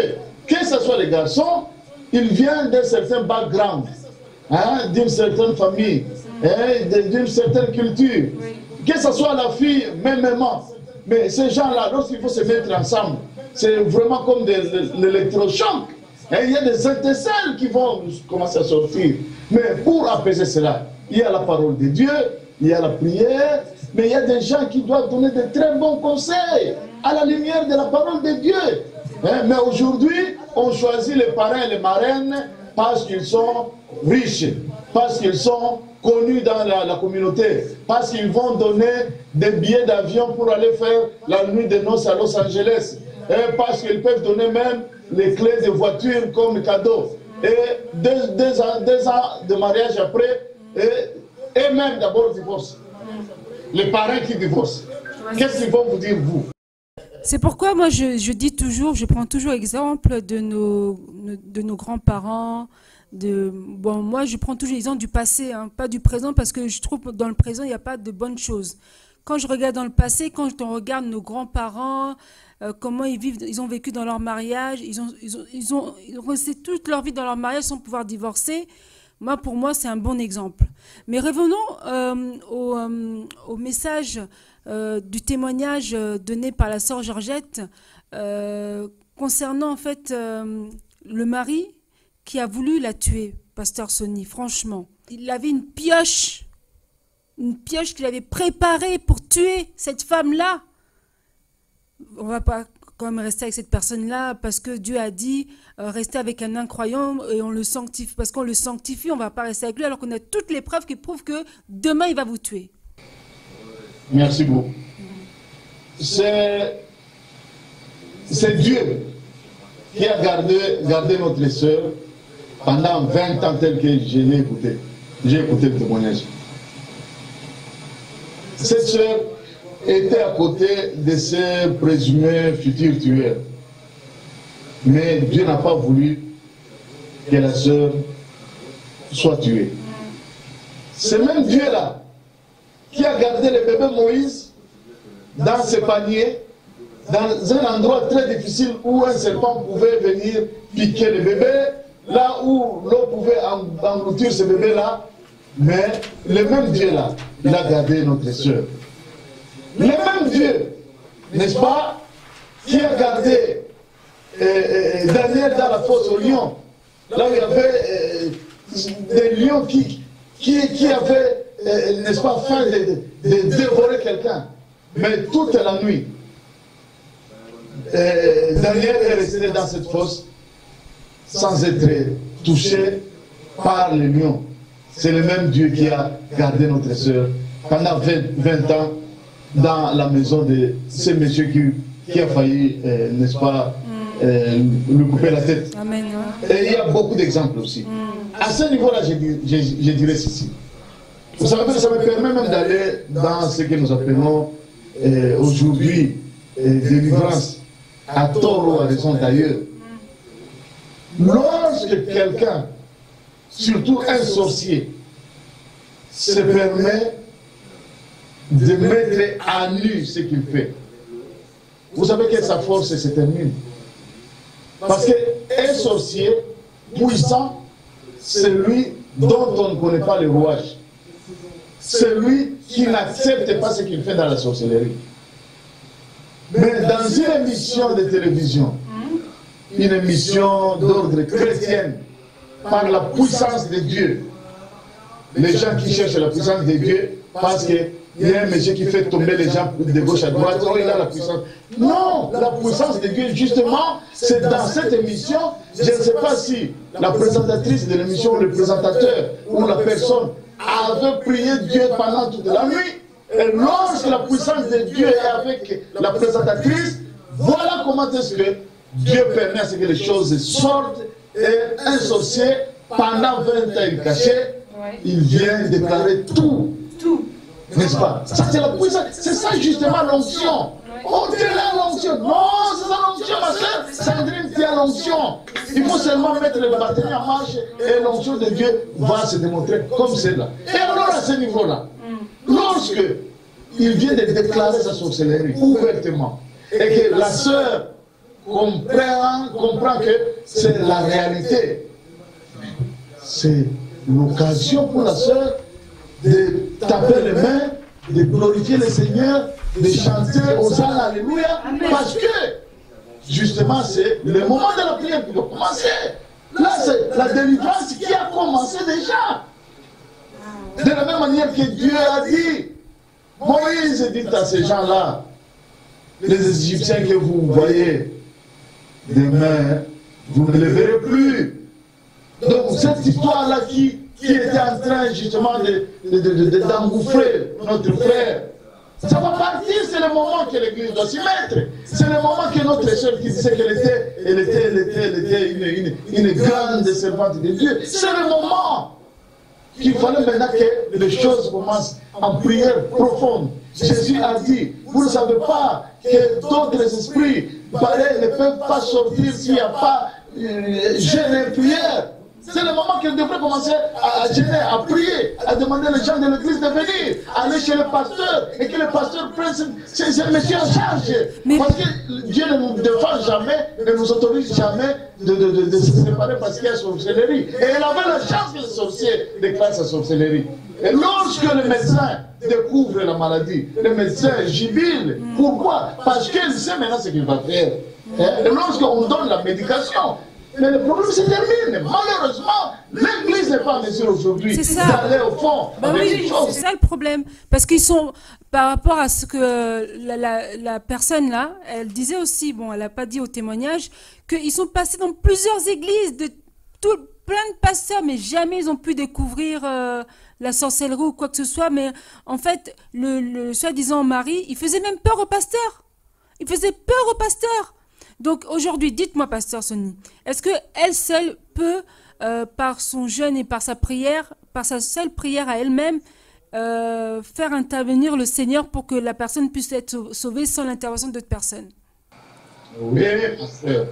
Speaker 2: ce soit les garçons, ils viennent d'un certain background, d'une certaine famille, d'une certaine culture, que ce soit la fille, même maman. Mais ces gens-là, lorsqu'il faut se mettre ensemble, c'est vraiment comme de l'électrochoc. Il y a des étincelles qui vont commencer à sortir. Mais pour apaiser cela, il y a la parole de Dieu, il y a la prière, mais il y a des gens qui doivent donner de très bons conseils à la lumière de la parole de Dieu. Mais aujourd'hui, on choisit les parrains et les marraines parce qu'ils sont riches, parce qu'ils sont connus dans la communauté, parce qu'ils vont donner des billets d'avion pour aller faire la nuit de noces à Los Angeles, et parce qu'ils peuvent donner même les clés de voiture comme cadeau. Et deux ans de mariage après, et même d'abord divorce. Les parents qui divorcent. Qu'est-ce qu'ils vont vous dire, vous?
Speaker 4: C'est pourquoi moi je dis toujours, je prends toujours exemple de nos grands-parents. Bon, moi je prends toujours l'exemple du passé, hein, pas du présent, parce que je trouve que dans le présent il n'y a pas de bonnes choses. Quand je regarde dans le passé, quand on regarde nos grands-parents, comment ils vivent, ils ont vécu dans leur mariage, ils ont resté toute leur vie dans leur mariage sans pouvoir divorcer. Moi, pour moi, c'est un bon exemple. Mais revenons au message du témoignage donné par la sœur Georgette concernant en fait le mari qui a voulu la tuer, pasteur Sonny. Franchement, il avait une pioche qu'il avait préparée pour tuer cette femme-là. On va pas quand même rester avec cette personne-là parce que Dieu a dit rester avec un incroyant et on le sanctifie. Parce qu'on le sanctifie, on ne va pas rester avec lui alors qu'on a toutes les preuves qui prouvent que demain il va vous tuer.
Speaker 2: Merci beaucoup. C'est Dieu qui a gardé notre sœur pendant 20 ans tel que je l'ai écouté. J'ai écouté le témoignage. Cette sœur était à côté de ses présumés futurs tueurs. Mais Dieu n'a pas voulu que la sœur soit tuée. C'est même Dieu-là qui a gardé le bébé Moïse dans ses paniers, dans un endroit très difficile où un serpent pouvait venir piquer le bébé, là où l'eau pouvait engloutir ce bébé-là. Mais le même Dieu-là, il a gardé notre sœur. Le même Dieu, n'est-ce pas, qui a gardé Daniel dans la fosse aux lions, là où il y avait des lions qui avaient, n'est-ce pas, faim de dévorer quelqu'un. Mais toute la nuit, Daniel est resté dans cette fosse sans être touché par les lions. C'est le même Dieu qui a gardé notre sœur pendant 20 ans dans la maison de ce monsieur qui a failli, n'est-ce pas, lui couper la tête.
Speaker 4: Amen.
Speaker 2: Et il y a beaucoup d'exemples aussi. À ce niveau-là, je dirais ceci. Ça me permet même d'aller dans ce que nous appelons aujourd'hui délivrance, à tort ou à raison d'ailleurs. Lorsque quelqu'un, surtout un sorcier, se permet de mettre à nu ce qu'il fait, vous savez que sa force se termine. Parce qu'un sorcier puissant, c'est lui dont on ne connaît pas le rouage. C'est lui qui n'accepte pas ce qu'il fait dans la sorcellerie. Mais dans une émission de télévision, une émission d'ordre chrétien, par la puissance de Dieu, les gens qui cherchent la puissance de Dieu pensent qu'il y a un monsieur qui fait tomber les gens de gauche à droite, oh il a la puissance. Non, la puissance de Dieu justement, c'est dans cette émission. Je ne sais pas si la présentatrice de l'émission, le présentateur ou la personne avait prié Dieu pendant toute la nuit. Et lorsque la puissance de Dieu est avec la présentatrice, voilà comment est-ce que Dieu permet à ce que les choses sortent. Et un sorcier, pendant 20 ans, il cachait, il vient déclarer tout. N'est-ce pas? Ça, c'est la puissance. C'est ça, justement, l'onction. On dirait l'onction. Non, c'est ça l'onction, ma soeur. Sandrine, tu as l'onction. Il faut seulement mettre le batterie en marche et l'onction de Dieu va se démontrer comme c'est là. Et alors, à ce niveau-là, lorsque il vient de déclarer sa sorcellerie ouvertement, et que la sœur comprend que c'est la réalité, c'est l'occasion pour la sœur de taper les mains, de glorifier le Seigneur, de chanter Hosanna, Alléluia, parce que justement c'est le moment de la prière qui doit commencer. Là c'est la délivrance qui a commencé déjà. De la même manière que Dieu a dit, Moïse dit à ces gens-là, les Égyptiens que vous voyez demain, vous ne les verrez plus. Donc cette histoire-là qui était en train justement d'engouffrer notre frère, ça va partir, c'est le moment que l'Église doit s'y mettre. C'est le moment que notre sœur qui disait qu'elle était une grande servante de Dieu. C'est le moment. qu'il fallait maintenant que les choses commencent en prière profonde. Jésus a dit, vous ne savez pas que d'autres esprits pareils ne peuvent pas sortir s'il n'y a pas jeûne et prière. C'est le moment qu'il devrait commencer à jeûner, à prier, à demander aux gens de l'église de venir, aller chez le pasteur et que le pasteur prenne ce monsieur en charge. Parce que Dieu ne nous défend jamais, ne nous autorise jamais de se séparer parce qu'il y a sorcellerie. Et elle avait la chance que le sorcier déclare sa sorcellerie. Et lorsque le médecin découvre la maladie, le médecin jubile. Pourquoi? Parce qu'il sait maintenant ce qu'il va faire. Et lorsqu'on donne la médication, mais le problème se termine. Malheureusement, l'Église n'est pas en mesure aujourd'hui d'aller au fond.
Speaker 4: Oui, c'est ça le problème. Parce qu'ils sont, par rapport à ce que la personne là, elle disait aussi, bon, elle n'a pas dit au témoignage, qu'ils sont passés dans plusieurs églises, plein de pasteurs, mais jamais ils ont pu découvrir la sorcellerie ou quoi que ce soit. Mais en fait, le soi-disant mari, il faisait même peur au pasteur. Il faisait peur au pasteur. Donc aujourd'hui, dites-moi, pasteur Sonny, est-ce qu'elle seule peut, par son jeûne et par sa prière, par sa seule prière à elle-même, faire intervenir le Seigneur pour que la personne puisse être sauvée sans l'intervention d'autres personnes?
Speaker 2: Oui, pasteur.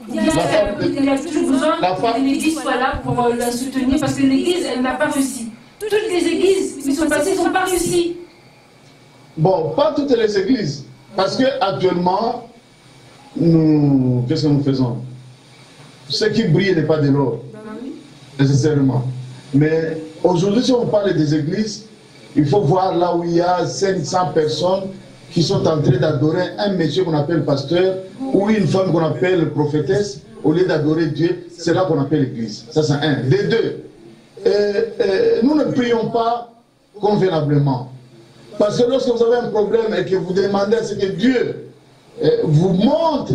Speaker 3: Il y a toujours besoin que l'Église soit là pour la soutenir, parce que l'Église, elle n'a pas réussi. Toutes les églises qui sont passées n'ont pas réussi. Bon,
Speaker 2: pas toutes les églises, parce qu'actuellement, qu'est-ce que nous faisons? Ce qui brille n'est pas de l'or, nécessairement. Mais aujourd'hui, si on parle des églises, il faut voir là où il y a 500 personnes qui sont en train d'adorer un monsieur qu'on appelle pasteur ou une femme qu'on appelle prophétesse. Au lieu d'adorer Dieu, c'est là qu'on appelle l'église. Ça, c'est un. Les deux. Nous ne prions pas convenablement. Parce que lorsque vous avez un problème et que vous demandez à ce que Dieu vous montre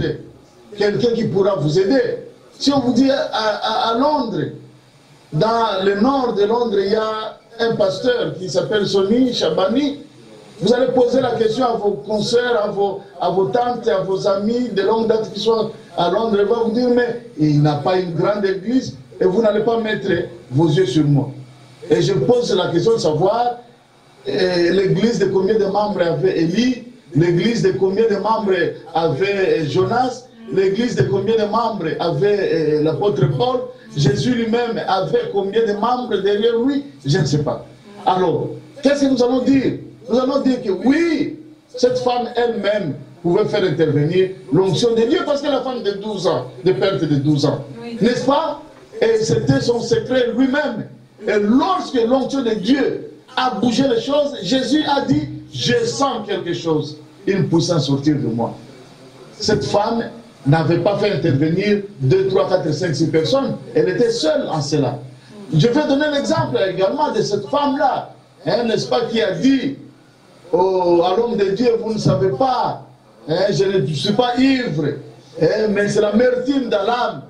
Speaker 2: quelqu'un qui pourra vous aider. Si on vous dit à Londres, dans le nord de Londres, il y a un pasteur qui s'appelle Sonny Chabani, vous allez poser la question à vos consoeurs, à vos tantes, à vos amis de longue date qui sont à Londres, ils vont vous dire, mais il n'a pas une grande église et vous n'allez pas mettre vos yeux sur moi. Et je pose la question de savoir l'église de combien de membres avait Élie, l'église de combien de membres avait Jonas, l'église de combien de membres avait l'apôtre Paul, Jésus lui-même avait combien de membres derrière lui, je ne sais pas. Alors, qu'est-ce que nous allons dire? Nous allons dire que oui, cette femme elle-même pouvait faire intervenir l'onction de Dieu parce qu'elle a une femme de 12 ans, de perte de 12 ans. Oui. N'est-ce pas? Et c'était son secret lui-même. Et lorsque l'onction de Dieu a bougé les choses, Jésus a dit, je sens quelque chose, une puissance sortir de moi. Cette femme n'avait pas fait intervenir 2, 3, 4, 5, 6 personnes. Elle était seule en cela. Je vais donner l'exemple également de cette femme-là, hein, n'est-ce pas, qui a dit à l'homme de Dieu, vous ne savez pas, hein, je ne suis pas ivre, hein, mais c'est l'amertume dans l'âme.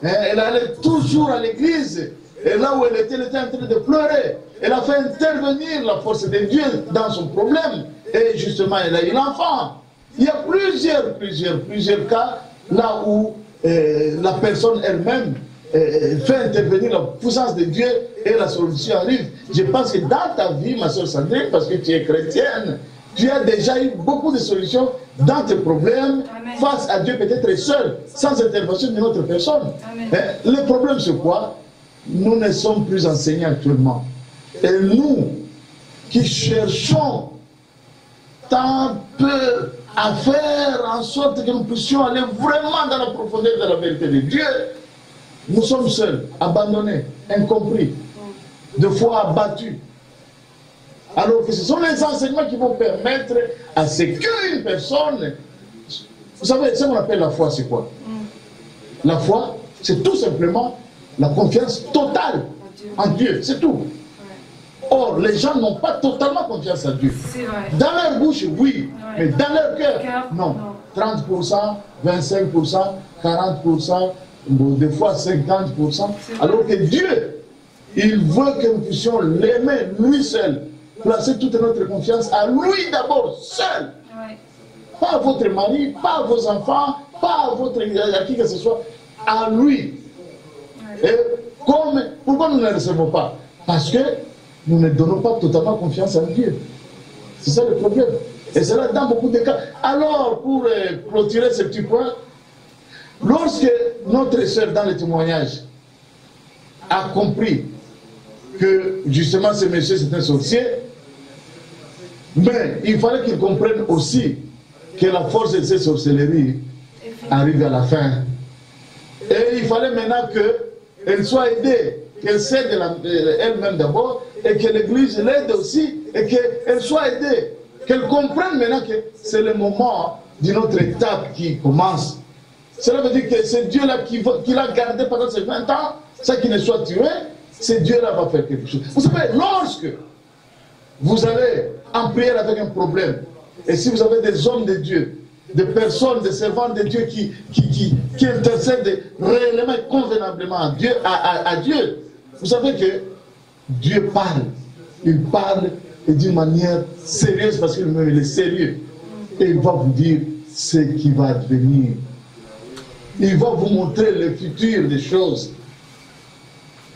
Speaker 2: Hein, elle allait toujours à l'église, et là où elle était en train de pleurer. Elle a fait intervenir la force de Dieu dans son problème, et justement, elle a eu l'enfant. Il y a plusieurs cas là où la personne elle-même fait intervenir la puissance de Dieu et la solution arrive. Je pense que dans ta vie, ma soeur Sandrine, parce que tu es chrétienne, tu as déjà eu beaucoup de solutions dans tes problèmes. Amen. Face à Dieu, peut-être seul, sans intervention d'une autre personne. Le problème, c'est quoi? Nous ne sommes plus enseignés actuellement. Et nous, qui cherchons tant peu à faire en sorte que nous puissions aller vraiment dans la profondeur de la vérité de Dieu, nous sommes seuls, abandonnés, incompris, de fois abattus. Alors que ce sont les enseignements qui vont permettre à ce qu'une personne... Vous savez, ce qu'on appelle la foi, c'est quoi? La foi, c'est tout simplement la confiance totale en Dieu, c'est tout. Or, les gens n'ont pas totalement confiance en Dieu. Dans leur bouche, oui, mais dans leur cœur, non. 30%, 25%, 40%, des fois 50%. Alors que Dieu, il veut que nous puissions l'aimer, lui seul. Placer toute notre confiance à lui d'abord, seul. Pas à votre mari, pas à vos enfants, pas à qui que ce soit, à lui. Et pourquoi nous ne le recevons pas? Parce que nous ne donnons pas totalement confiance en Dieu. C'est ça le problème. Et c'est là dans beaucoup de cas. Alors, pour clôturer ce petit point, lorsque notre sœur dans le témoignage a compris que justement ce monsieur c'est un sorcier, mais il fallait qu'il comprenne aussi que la force de ces sorcelleries arrive à la fin. Et il fallait maintenant qu'elle soit aidée, qu'elle s'aide elle-même d'abord, et que l'Église l'aide aussi, et qu'elle soit aidée, qu'elle comprenne maintenant que c'est le moment d'une autre étape qui commence. Cela veut dire que c'est Dieu-là qui l'a gardé pendant ces 20 ans, ça qui ne soit tué, c'est Dieu-là va faire quelque chose. Vous savez, lorsque vous allez en prière avec un problème, et si vous avez des hommes de Dieu, des personnes, des servants de Dieu qui intercèdent réellement et convenablement à Dieu, vous savez que Dieu parle. Il parle d'une manière sérieuse parce qu'il est sérieux. Et il va vous dire ce qui va advenir. Il va vous montrer le futur des choses.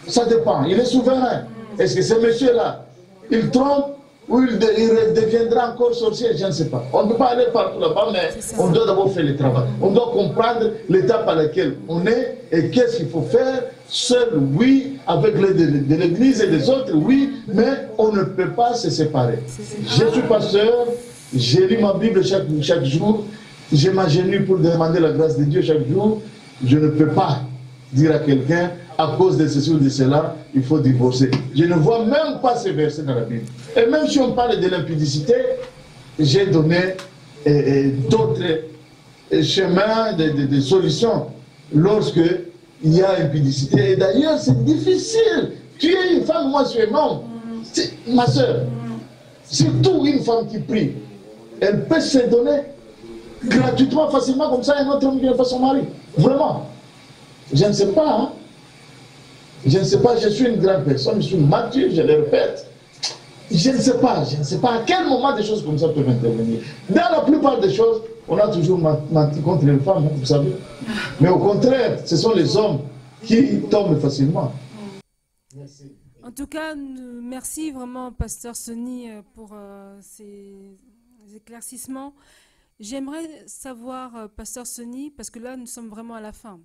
Speaker 2: Ça dépend. Il est souverain. Est-ce que ce monsieur-là, il trompe ou il deviendra encore sorcier? Je ne sais pas. On ne peut pas aller partout là-bas, mais on doit d'abord faire le travail. On doit comprendre l'étape à laquelle on est et qu'est-ce qu'il faut faire. Seul, oui, avec l'aide de l'Église et des autres, oui, mais on ne peut pas se séparer. Je suis pasteur, j'ai lu ma Bible chaque jour, je m'agenouille pour demander la grâce de Dieu chaque jour. Je ne peux pas dire à quelqu'un, à cause de ceci ou de cela, il faut divorcer. Je ne vois même pas ces versets dans la Bible. Et même si on parle de l'impudicité, j'ai donné d'autres chemins, de solutions lorsque il y a impudicité. Et d'ailleurs, c'est difficile. Tu es une femme, moi je suis un homme. Ma soeur, surtout une femme qui prie, elle peut se donner gratuitement, facilement, comme ça, un autre homme qui n'est pas son mari. Vraiment. Je ne sais pas, hein. Je ne sais pas, je suis une grande personne, je suis mature, je le répète. Je ne sais pas à quel moment des choses comme ça peuvent intervenir. Dans la plupart des choses, on a toujours menti contre les femmes, vous savez. Mais au contraire, ce sont les hommes qui tombent facilement.
Speaker 4: Merci. En tout cas, merci vraiment, Pasteur Sonny, pour ces éclaircissements. J'aimerais savoir, Pasteur Sonny, parce que là, nous sommes vraiment à la fin.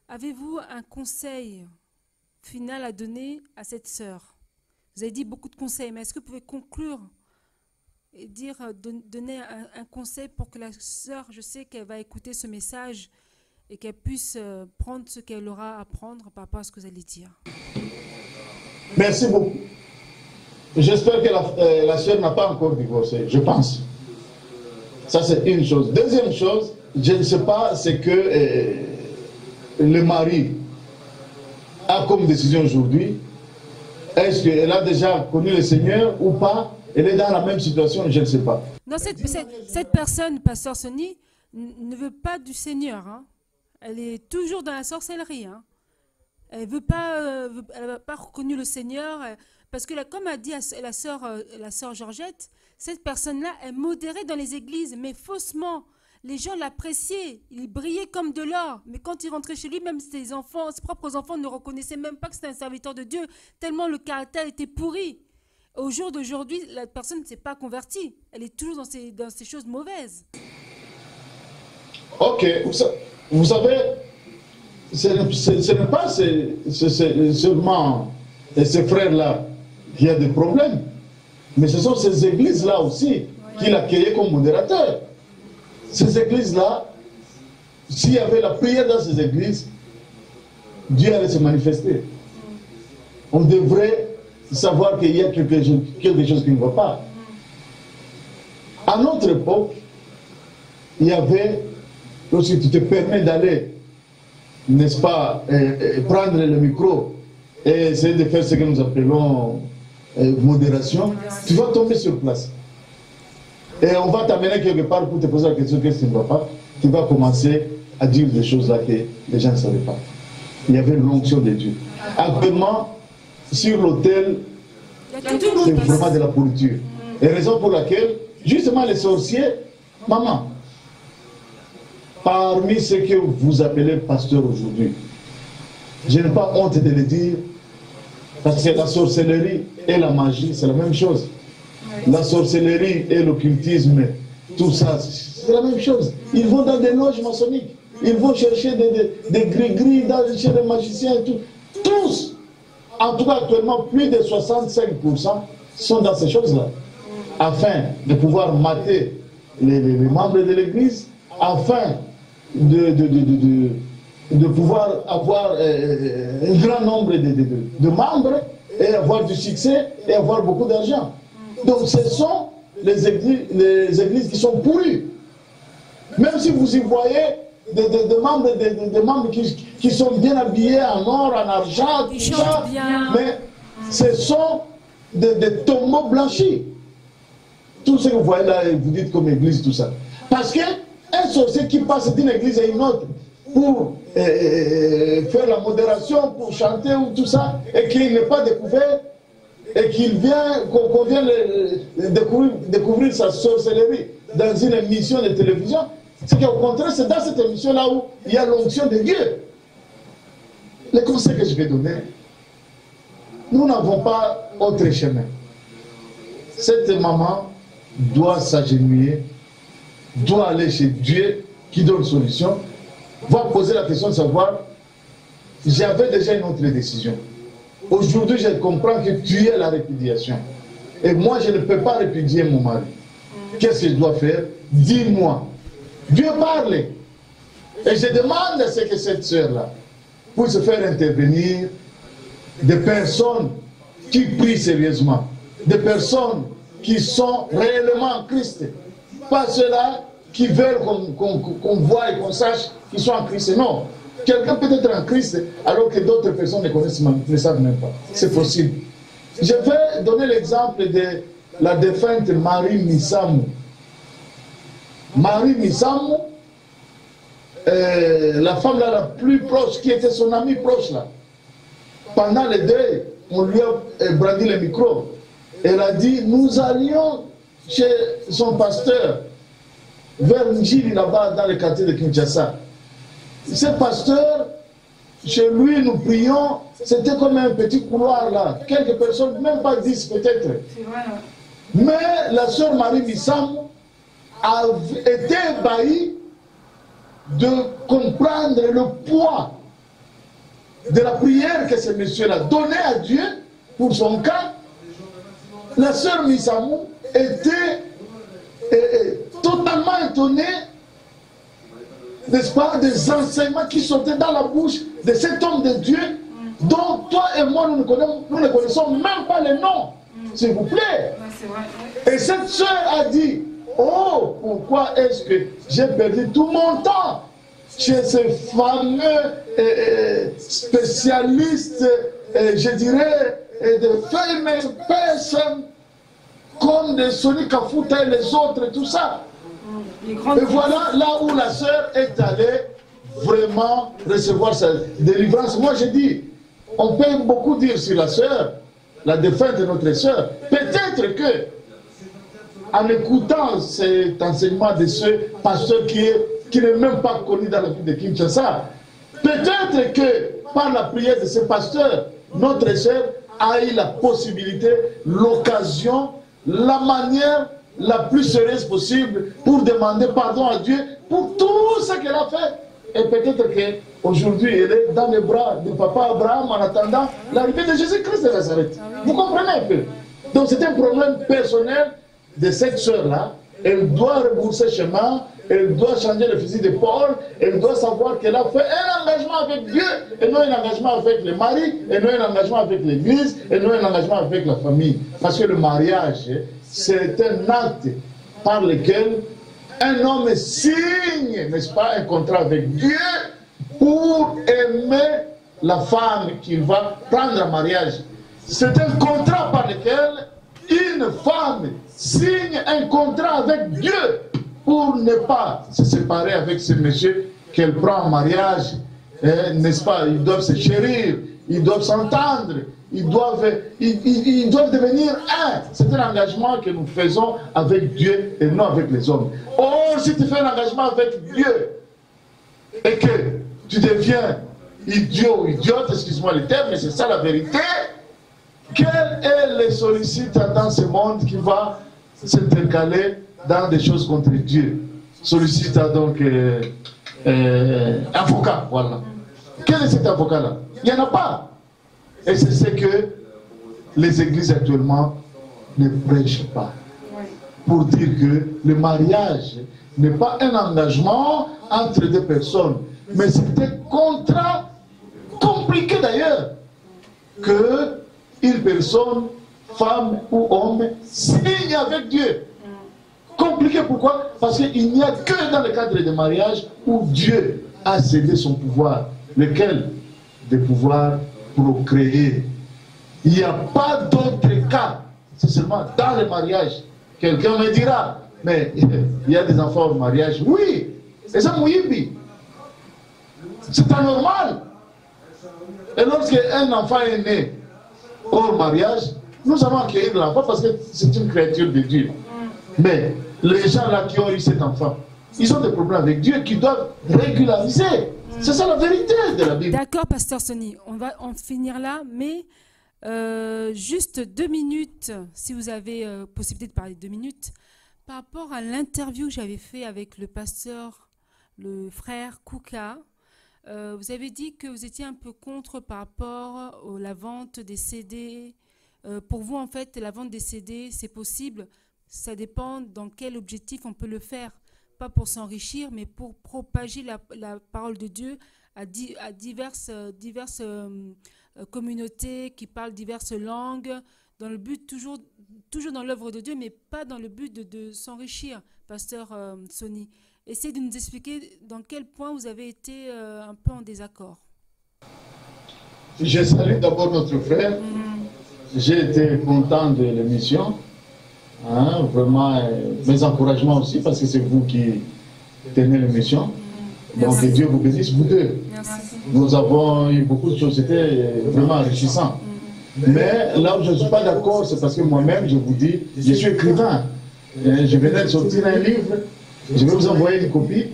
Speaker 4: Avez-vous un conseil final à donner à cette sœur? Vous avez dit beaucoup de conseils, mais est-ce que vous pouvez conclure et donner un conseil pour que la sœur, je sais qu'elle va écouter ce message et qu'elle puisse prendre ce qu'elle aura à prendre par rapport à ce que vous allez dire?
Speaker 2: Merci beaucoup. J'espère que la sœur n'a pas encore divorcé, je pense. Ça, c'est une chose. Deuxième chose, je ne sais pas ce que le mari a comme décision aujourd'hui. Est-ce qu'elle a déjà connu le Seigneur ou pas? Elle est dans la même situation, je ne sais pas.
Speaker 4: Non, cette personne, Pasteur Sonny, ne veut pas du Seigneur. Hein. Elle est toujours dans la sorcellerie. Hein. Elle n'a pas reconnu le Seigneur. Parce que, comme a dit la sœur Georgette, cette personne-là est modérée dans les églises, mais faussement. Les gens l'appréciaient, il brillait comme de l'or. Mais quand il rentrait chez lui, même ses propres enfants ne reconnaissaient même pas que c'était un serviteur de Dieu, tellement le caractère était pourri. Au jour d'aujourd'hui, la personne ne s'est pas convertie. Elle est toujours dans ces choses mauvaises.
Speaker 2: Ok, vous savez, ce n'est pas seulement ces frères-là qui ont des problèmes, mais ce sont ces églises-là aussi qu'il accueillait comme modérateur. Ces églises-là, s'il y avait la prière dans ces églises, Dieu allait se manifester. On devrait savoir qu'il y a quelque chose qui ne va pas. À notre époque, il y avait, lorsque tu te permets d'aller, n'est-ce pas, prendre le micro et essayer de faire ce que nous appelons modération, tu vas tomber sur place. Et on va t'amener quelque part pour te poser la question qu'est-ce qui ne va pas. Tu vas commencer à dire des choses là que les gens ne savaient pas. Il y avait l'onction de Dieu. Actuellement, sur l'autel, c'est vraiment de la pourriture. Et raison pour laquelle, justement, les sorciers, maman, parmi ceux que vous appelez pasteurs aujourd'hui, je n'ai pas honte de le dire, Parce que la sorcellerie et la magie, c'est la même chose. La sorcellerie et l'occultisme, tout ça, c'est la même chose. Ils vont dans des loges maçonniques. Ils vont chercher des gris-gris, chez les magiciens et tout. Tous, en tout cas actuellement, plus de 65% sont dans ces choses-là. Afin de pouvoir mater les membres de l'Église, afin de pouvoir avoir un grand nombre de membres et avoir du succès et avoir beaucoup d'argent. Donc ce sont les églises qui sont pourries. Même si vous y voyez des membres qui sont bien habillés en or, en argent, tout ça, mais ce sont des tombeaux blanchis. Tout ce que vous voyez là, vous dites comme église, tout ça. Parce qu'un sorcier qui passe d'une église à une autre pour faire la modération, pour chanter ou tout ça, et qu'il n'est pas découvert, et qu'il vient, qu'on vienne découvrir sa sorcellerie dans une émission de télévision, c'est qu'au contraire, c'est dans cette émission-là où il y a l'onction de Dieu. Le conseil que je vais donner, nous n'avons pas autre chemin. Cette maman doit s'agenouiller, doit aller chez Dieu qui donne solution, va poser la question de savoir, j'avais déjà une autre décision. Aujourd'hui, je comprends que tu es la répudiation. Et moi, je ne peux pas répudier mon mari. Qu'est-ce que je dois faire? Dis-moi. Dieu parle. Et je demande à ce que cette sœur-là puisse faire intervenir des personnes qui prient sérieusement, des personnes qui sont réellement en Christ. Pas ceux-là qui veulent qu'on voie et qu'on sache qu'ils sont en Christ. Non. Quelqu'un peut être en Christ alors que d'autres personnes ne savent même pas. C'est possible. Je vais donner l'exemple de la défunte Marie Misamou. Marie Misamou, la femme là, la plus proche, qui était son amie proche là. Pendant le deuil, on lui a brandi le micro. Elle a dit, nous allions chez son pasteur, vers Njili là-bas dans le quartier de Kinshasa. Ce pasteur, chez lui, nous prions, c'était comme un petit couloir là, quelques personnes, même pas 10 peut-être. Mais la sœur Marie Missam a été ébahie de comprendre le poids de la prière que ce monsieur-là donnait à Dieu pour son cas. La sœur Missamou était totalement étonnée, n'est-ce pas, des enseignements qui sortaient dans la bouche de cet homme de Dieu dont toi et moi nous ne connaissons même pas les noms, s'il vous plaît. Et cette sœur a dit, oh, pourquoi est-ce que j'ai perdu tout mon temps chez ces fameux spécialistes, je dirais, de fameuses personnes comme de Sony Kafuta et les autres, tout ça. Et voilà là où la sœur est allée vraiment recevoir sa délivrance. Moi je dis, on peut beaucoup dire sur la sœur, la défunte de notre sœur. Peut-être que, en écoutant cet enseignement de ce pasteur qui n'est même pas connu dans la ville de Kinshasa, peut-être que par la prière de ce pasteur, notre sœur a eu la possibilité, l'occasion, la manière la plus sérieuse possible pour demander pardon à Dieu pour tout ce qu'elle a fait. Et peut-être qu'aujourd'hui, elle est dans les bras de papa Abraham en attendant l'arrivée de Jésus-Christ de Nazareth. Vous comprenez un peu? Donc c'est un problème personnel de cette sœur-là. Elle doit rembourser chemin, elle doit changer le fusil d'épaule, elle doit savoir qu'elle a fait un engagement avec Dieu, et non un engagement avec le mari, et non un engagement avec l'église, et non un engagement avec la famille. Parce que le mariage, c'est un acte par lequel un homme signe, n'est-ce pas, un contrat avec Dieu pour aimer la femme qu'il va prendre en mariage. C'est un contrat par lequel une femme signe un contrat avec Dieu pour ne pas se séparer avec ce monsieur qu'elle prend en mariage. N'est-ce pas? Ils doivent se chérir, ils doivent s'entendre, ils doivent devenir un. C'est un engagement que nous faisons avec Dieu et non avec les hommes. Or, si tu fais un engagement avec Dieu et que tu deviens idiot ou idiote, excuse-moi le terme, mais c'est ça la vérité, Quel est le solliciteur dans ce monde qui va s'intercaler dans des choses contre Dieu? Solliciteur, donc, avocat, voilà. Quel est cet avocat-là? Il n'y en a pas. Et c'est ce que les églises actuellement ne prêchent pas. Pour dire que le mariage n'est pas un engagement entre deux personnes, mais c'est un contrat compliqué d'ailleurs, que une personne, femme ou homme, signe avec Dieu. Compliqué pourquoi? Parce qu'il n'y a que dans le cadre du mariage où Dieu a cédé son pouvoir. Lequel? De pouvoir procréer. Il n'y a pas d'autre cas. C'est seulement dans le mariage. Quelqu'un me dira, mais il y a des enfants au mariage. Oui, et ça mouyibi. C'est anormal. Et lorsqu'un enfant est né hors mariage, nous avons accueilli l'enfant parce que c'est une créature de Dieu. Mais les gens là qui ont eu cet enfant, ils ont des problèmes avec Dieu qui doivent régulariser. C'est ça la vérité de la Bible.
Speaker 4: D'accord, Pasteur Sonny, on va en finir là, mais juste 2 minutes, si vous avez possibilité de parler 2 minutes, par rapport à l'interview que j'avais fait avec le pasteur, le frère Kouka. Vous avez dit que vous étiez un peu contre par rapport à la vente des CD. Pour vous, en fait, la vente des CD, c'est possible. Ça dépend dans quel objectif on peut le faire. Pas pour s'enrichir, mais pour propager la parole de Dieu à diverses communautés qui parlent diverses langues, dans le but, toujours dans l'œuvre de Dieu, mais pas dans le but de s'enrichir, Pasteur Sonny. Essayez de nous expliquer dans quel point vous avez été un peu en désaccord.
Speaker 2: Je salue d'abord notre frère. J'ai été content de l'émission. Hein, vraiment, mes encouragements aussi, parce que c'est vous qui tenez l'émission. Donc que Dieu vous bénisse, vous deux.
Speaker 4: Merci.
Speaker 2: Nous avons eu beaucoup de choses, c'était vraiment enrichissant. Mais là où je ne suis pas d'accord, c'est parce que moi-même, je vous dis, je suis écrivain. Je venais de sortir un livre, je vais vous envoyer une copie.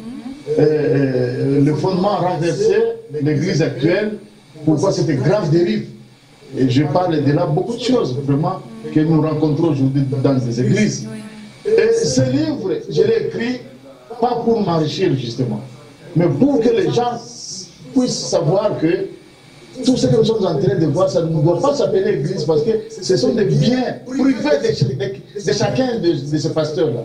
Speaker 2: Le fondement renversé, l'église actuelle, pourquoi c'était grave dérive. Et je parle de là beaucoup de choses, vraiment, que nous rencontrons aujourd'hui dans les églises. Et ce livre, je l'ai écrit pas pour m'enrichir justement, mais pour que les gens puissent savoir que tout ce que nous sommes en train de voir, ça ne doit pas s'appeler église parce que ce sont des biens privés de chacun de ces pasteurs-là.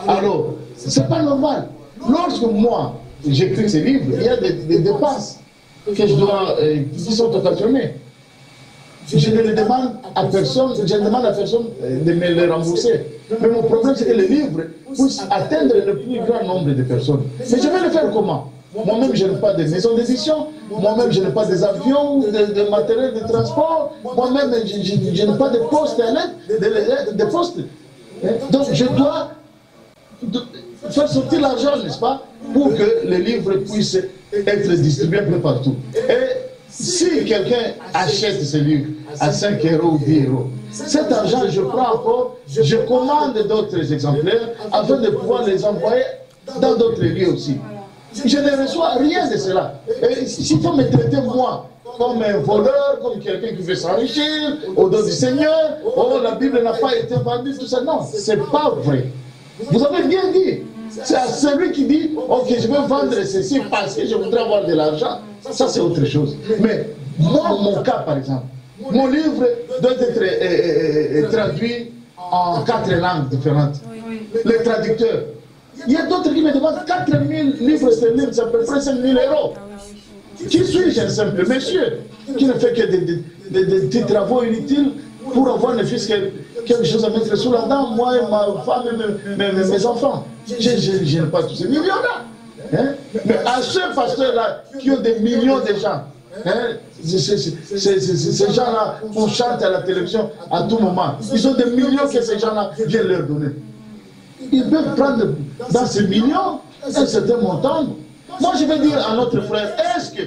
Speaker 2: Alors, ce n'est pas normal. Lorsque moi, j'écris ce livre, il y a des dépenses que je dois, qui sont occasionnées. Je ne le demande à personne, je demande à personne de me le rembourser. Mais mon problème, c'est que le livre puisse atteindre le plus grand nombre de personnes. Mais je vais le faire comment? Moi-même, je n'ai pas de maison d'édition, moi-même, je n'ai pas des avions, de matériel de transport, moi-même, je n'ai pas de poste à l'aide, de postes. Donc, je dois faire sortir l'argent, n'est-ce pas, pour que le livre puisse être distribué un peu partout. Et si quelqu'un achète ce livre à 5 € ou 10 €, cet argent, je prends encore, je commande d'autres exemplaires afin de pouvoir les envoyer dans d'autres lieux aussi. Je ne reçois rien de cela. Et s'il faut me traiter, moi, comme un voleur, comme quelqu'un qui veut s'enrichir, au dos du Seigneur, oh, la Bible n'a pas été vendue, tout ça, non, c'est pas vrai. Vous avez bien dit. C'est à celui qui dit, ok, je vais vendre ceci parce que je voudrais avoir de l'argent. Ça, c'est autre chose. Mais moi, mon cas, par exemple, mon livre doit être traduit en 4 langues différentes. Les traducteurs. Il y a d'autres qui me demandent 4000 livres sterling, c'est à peu près 5 000 €. Qui suis-je, un simple monsieur qui ne fait que des petits travaux inutiles pour avoir ne fût-ce quelque chose à mettre sous la dent, moi et ma femme et mes enfants. Je n'ai pas tous ces millions-là. Hein? Mais à ceux pasteurs-là qui ont des millions de gens, hein? Ces gens-là, on chante à la télévision à tout moment. Ils ont des millions que ces gens-là viennent leur donner. Ils peuvent prendre dans ces millions un certain montant. Moi, je vais dire à notre frère, est-ce que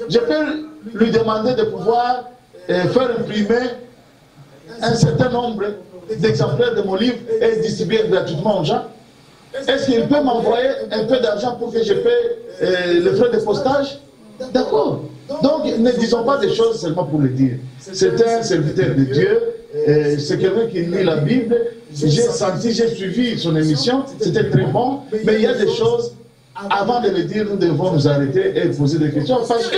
Speaker 2: je peux lui demander de pouvoir faire imprimer un certain nombre d'exemplaires de mon livre et distribuer gratuitement aux gens? Est-ce qu'il peut m'envoyer un peu d'argent pour que je paie les frais de postage? D'accord. Donc, ne disons pas des choses seulement pour le dire. C'est un serviteur de Dieu, c'est quelqu'un qui lit la Bible. J'ai senti, j'ai suivi son émission, c'était très bon, mais il y a des choses, avant de le dire, nous devons nous arrêter et poser des questions, parce que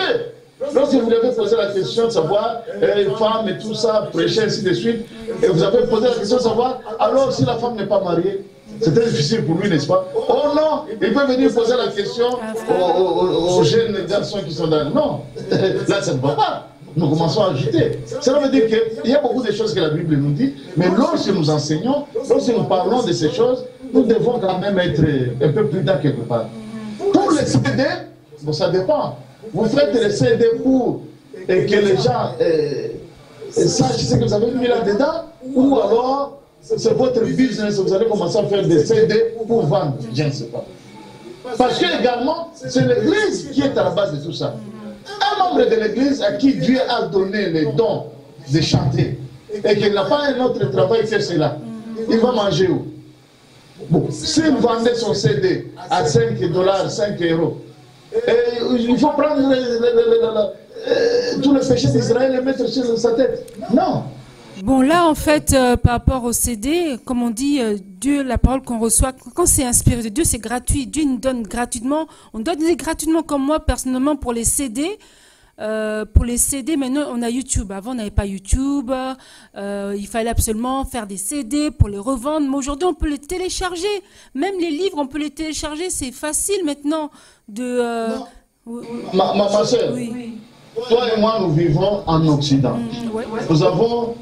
Speaker 2: lorsque vous avez posé la question de savoir, femme et tout ça, prêcher, ainsi de suite, et vous avez posé la question de savoir, alors si la femme n'est pas mariée, c'est très difficile pour lui, n'est-ce pas? Oh non, il peut venir poser la question aux jeunes garçons qui sont dans... Non, là ça ne va pas. Nous commençons à ajouter. Cela veut dire qu'il y a beaucoup de choses que la Bible nous dit, mais lorsque nous enseignons, lorsque nous parlons de ces choses, nous devons quand même être un peu prudents quelque part. Pour les CD, bon, ça dépend. Vous faites les CD pour que les gens sachent ce que vous avez mis là-dedans, ou alors c'est votre business, vous allez commencer à faire des CD pour vendre, je ne sais pas. Parce que également, c'est l'Église qui est à la base de tout ça. Un membre de l'Église à qui Dieu a donné les dons de chanter et qu'il n'a pas un autre travail que cela, il va manger où? Bon, s'il vendait son CD à 5 $, 5 €, il faut prendre tous les péchés d'Israël et mettre sur sa tête. Non.
Speaker 4: Bon, là, en fait, par rapport au CD, comme on dit, Dieu, la parole qu'on reçoit, quand c'est inspiré de Dieu, c'est gratuit. Dieu nous donne gratuitement. On doit donner gratuitement, comme moi, personnellement, pour les CD. Maintenant, on a YouTube. Avant, on n'avait pas YouTube. Il fallait absolument faire des CD pour les revendre. Mais aujourd'hui, on peut les télécharger. Même les livres, on peut les télécharger. C'est facile maintenant de...
Speaker 2: Ma soeur, oui. Toi et moi, nous vivons en Occident.
Speaker 4: Ouais.
Speaker 2: Nous avons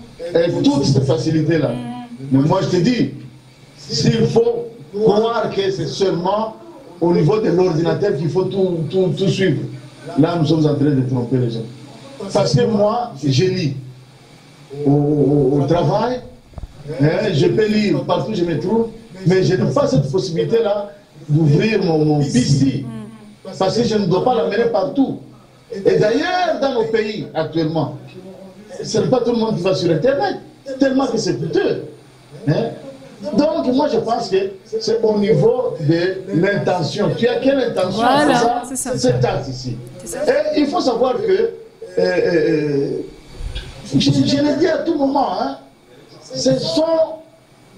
Speaker 2: toutes ces facilités-là. Mais moi, je te dis, s'il faut croire que c'est seulement au niveau de l'ordinateur qu'il faut tout suivre, là, nous sommes en train de tromper les gens. Parce que moi, je lis au travail, je peux lire partout où je me trouve, mais je n'ai pas cette possibilité-là d'ouvrir mon PC. Parce que je ne dois pas l'amener partout. Et d'ailleurs, dans nos pays actuellement, ce n'est pas tout le monde qui va sur Internet, tellement que c'est coûteux. Donc, moi, je pense que c'est au niveau de l'intention. Tu as quelle intention?
Speaker 4: Voilà, c'est ça.
Speaker 2: Cet acte ici. Et il faut savoir que, je l'ai dit à tout moment, ce sont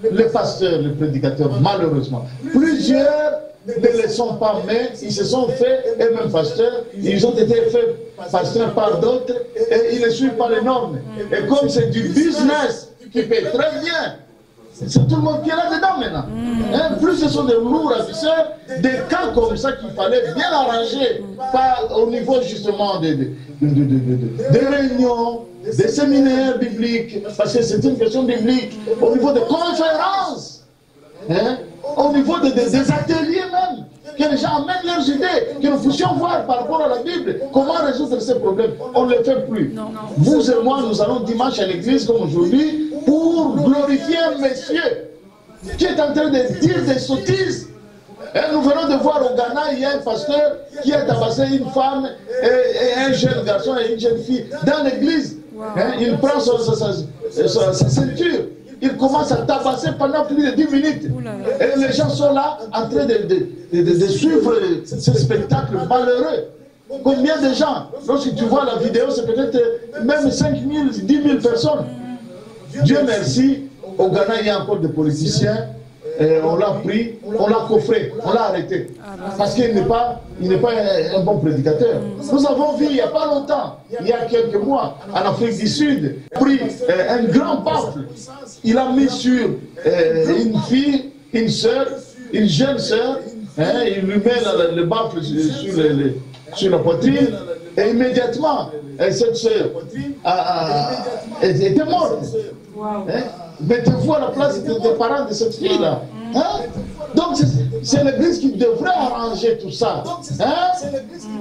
Speaker 2: les pasteurs, les prédicateurs, malheureusement. Plusieurs ne le sont pas, mais ils se sont faits eux-mêmes pasteurs, ils ont été faits pasteurs par d'autres, et ils ne suivent pas les normes. Et comme c'est du business qui paie très bien, c'est tout le monde qui est là-dedans maintenant. Plus ce sont des lourds afficheurs, des cas comme ça qu'il fallait bien arranger, pas au niveau justement des réunions, des séminaires bibliques, parce que c'est une question biblique, au niveau des conférences, au niveau des ateliers même, que les gens amènent leurs idées, que nous puissions voir par rapport à la Bible comment résoudre ces problèmes. On ne le fait plus. Non. Vous et moi, nous allons dimanche à l'église comme aujourd'hui pour glorifier un monsieur qui est en train de dire des sottises. Et nous venons de voir au Ghana, il y a un pasteur qui a tabassé une femme et un jeune garçon et une jeune fille dans l'église. Wow. Il prend sa ceinture. Il commence à tabasser pendant plus de 10 minutes. Et les gens sont là en train de suivre ce spectacle malheureux. Combien de gens, lorsque tu vois la vidéo, c'est peut-être même 5 000, 10 000 personnes. Dieu merci, au Ghana, il y a encore des politiciens. On l'a pris, on l'a coffré, on l'a arrêté. Parce qu'il n'est pas un bon prédicateur. Nous avons vu il n'y a pas longtemps, il y a quelques mois, en Afrique du Sud, pris un grand baffle. Il a mis sur une fille, une soeur, une jeune soeur, il lui met le baffle sur la poitrine, et immédiatement, cette soeur était morte. Mettez-vous à la place des parents de cette fille-là. Donc c'est l'église qui devrait arranger tout ça.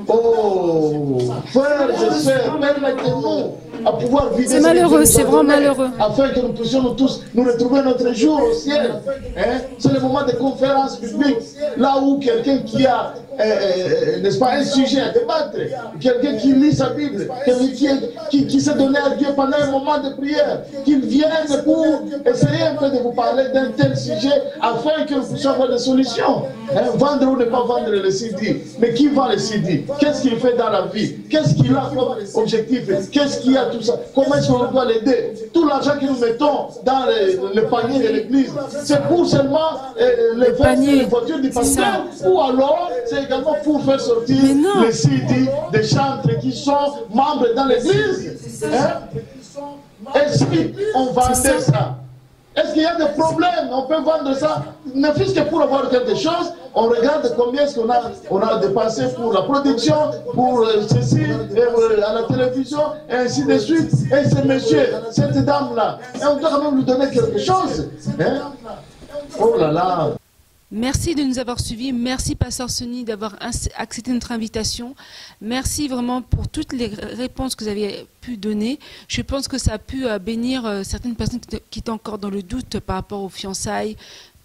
Speaker 2: Oh, frères et sœurs, permettez-nous à pouvoir vider.
Speaker 4: C'est malheureux, c'est vraiment malheureux.
Speaker 2: Afin que nous puissions nous tous nous retrouver notre jour au ciel. C'est le moment de conférence publique, là où quelqu'un qui a, n'est-ce pas, un sujet à débattre, quelqu'un qui lit sa Bible, quelqu'un qui s'est donné à Dieu pendant un moment de prière, qu'il vienne pour essayer un peu de vous parler d'un tel sujet afin que nous puissions avoir des solutions. question. Hein, vendre ou ne pas vendre le CD. Mais qui vend le CD? Qu'est-ce qu'il fait dans la vie? Qu'est-ce qu'il a comme objectif? Qu'est-ce qu'il y a tout ça? Comment est-ce qu'on doit l'aider? Tout l'argent que nous mettons dans le panier de l'église, c'est pour seulement les vêtements, les voitures du pasteur, ou alors c'est également pour faire sortir les CD des chantres qui sont membres dans l'église. Hein? Et si on vendait ça, est-ce qu'il y a des problèmes? On peut vendre ça, ne fût-ce que pour avoir quelque chose. On regarde combien est-ce qu'on a dépensé pour la production, pour ceci, à la télévision, et ainsi de suite. Et ce monsieur, cette dame-là, et on doit quand même lui donner quelque chose. Hein? Oh là là!
Speaker 1: Merci de nous avoir suivis. Merci, Pasteur Sonny, d'avoir accepté notre invitation. Merci vraiment pour toutes les réponses que vous avez pu donner. Je pense que ça a pu bénir certaines personnes qui étaient encore dans le doute par rapport aux fiançailles,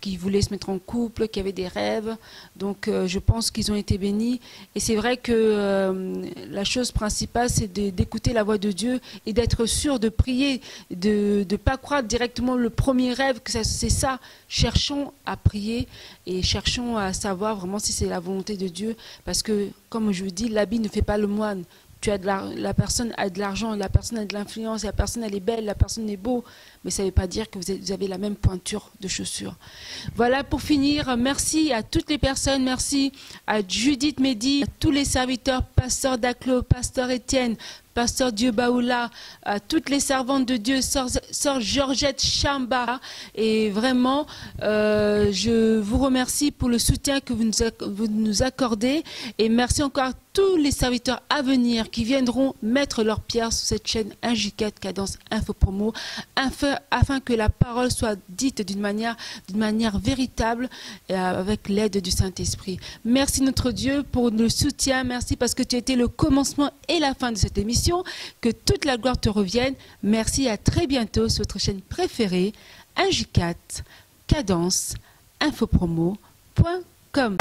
Speaker 1: qui voulaient se mettre en couple, qui avaient des rêves. Donc, je pense qu'ils ont été bénis. Et c'est vrai que la chose principale, c'est d'écouter la voix de Dieu et d'être sûr de prier, de ne pas croire directement le premier rêve, que c'est ça. Cherchons à prier et cherchons à savoir vraiment si c'est la volonté de Dieu. Parce que, comme je vous dis, l'habit ne fait pas le moine. La personne a de l'argent, la personne a de l'influence, la personne elle est belle, la personne est beau, mais ça ne veut pas dire que vous avez la même pointure de chaussures. Voilà, pour finir, merci à toutes les personnes, merci à Judith Mehdi, à tous les serviteurs, Pasteur Daclo, Pasteur Étienne, Pasteur Dieu Baoula, à toutes les servantes de Dieu, Sœur Georgette Chamba. Et vraiment, je vous remercie pour le soutien que vous nous accordez. Et merci encore à tous les serviteurs à venir qui viendront mettre leur pierre sur cette chaîne 1J4 Cadence Info Promo, afin que la parole soit dite d'une manière véritable et avec l'aide du Saint-Esprit. Merci notre Dieu pour le soutien. Merci parce que tu as été le commencement et la fin de cette émission. Que toute la gloire te revienne. Merci, à très bientôt sur votre chaîne préférée 1J4 Cadence Infopromo.com.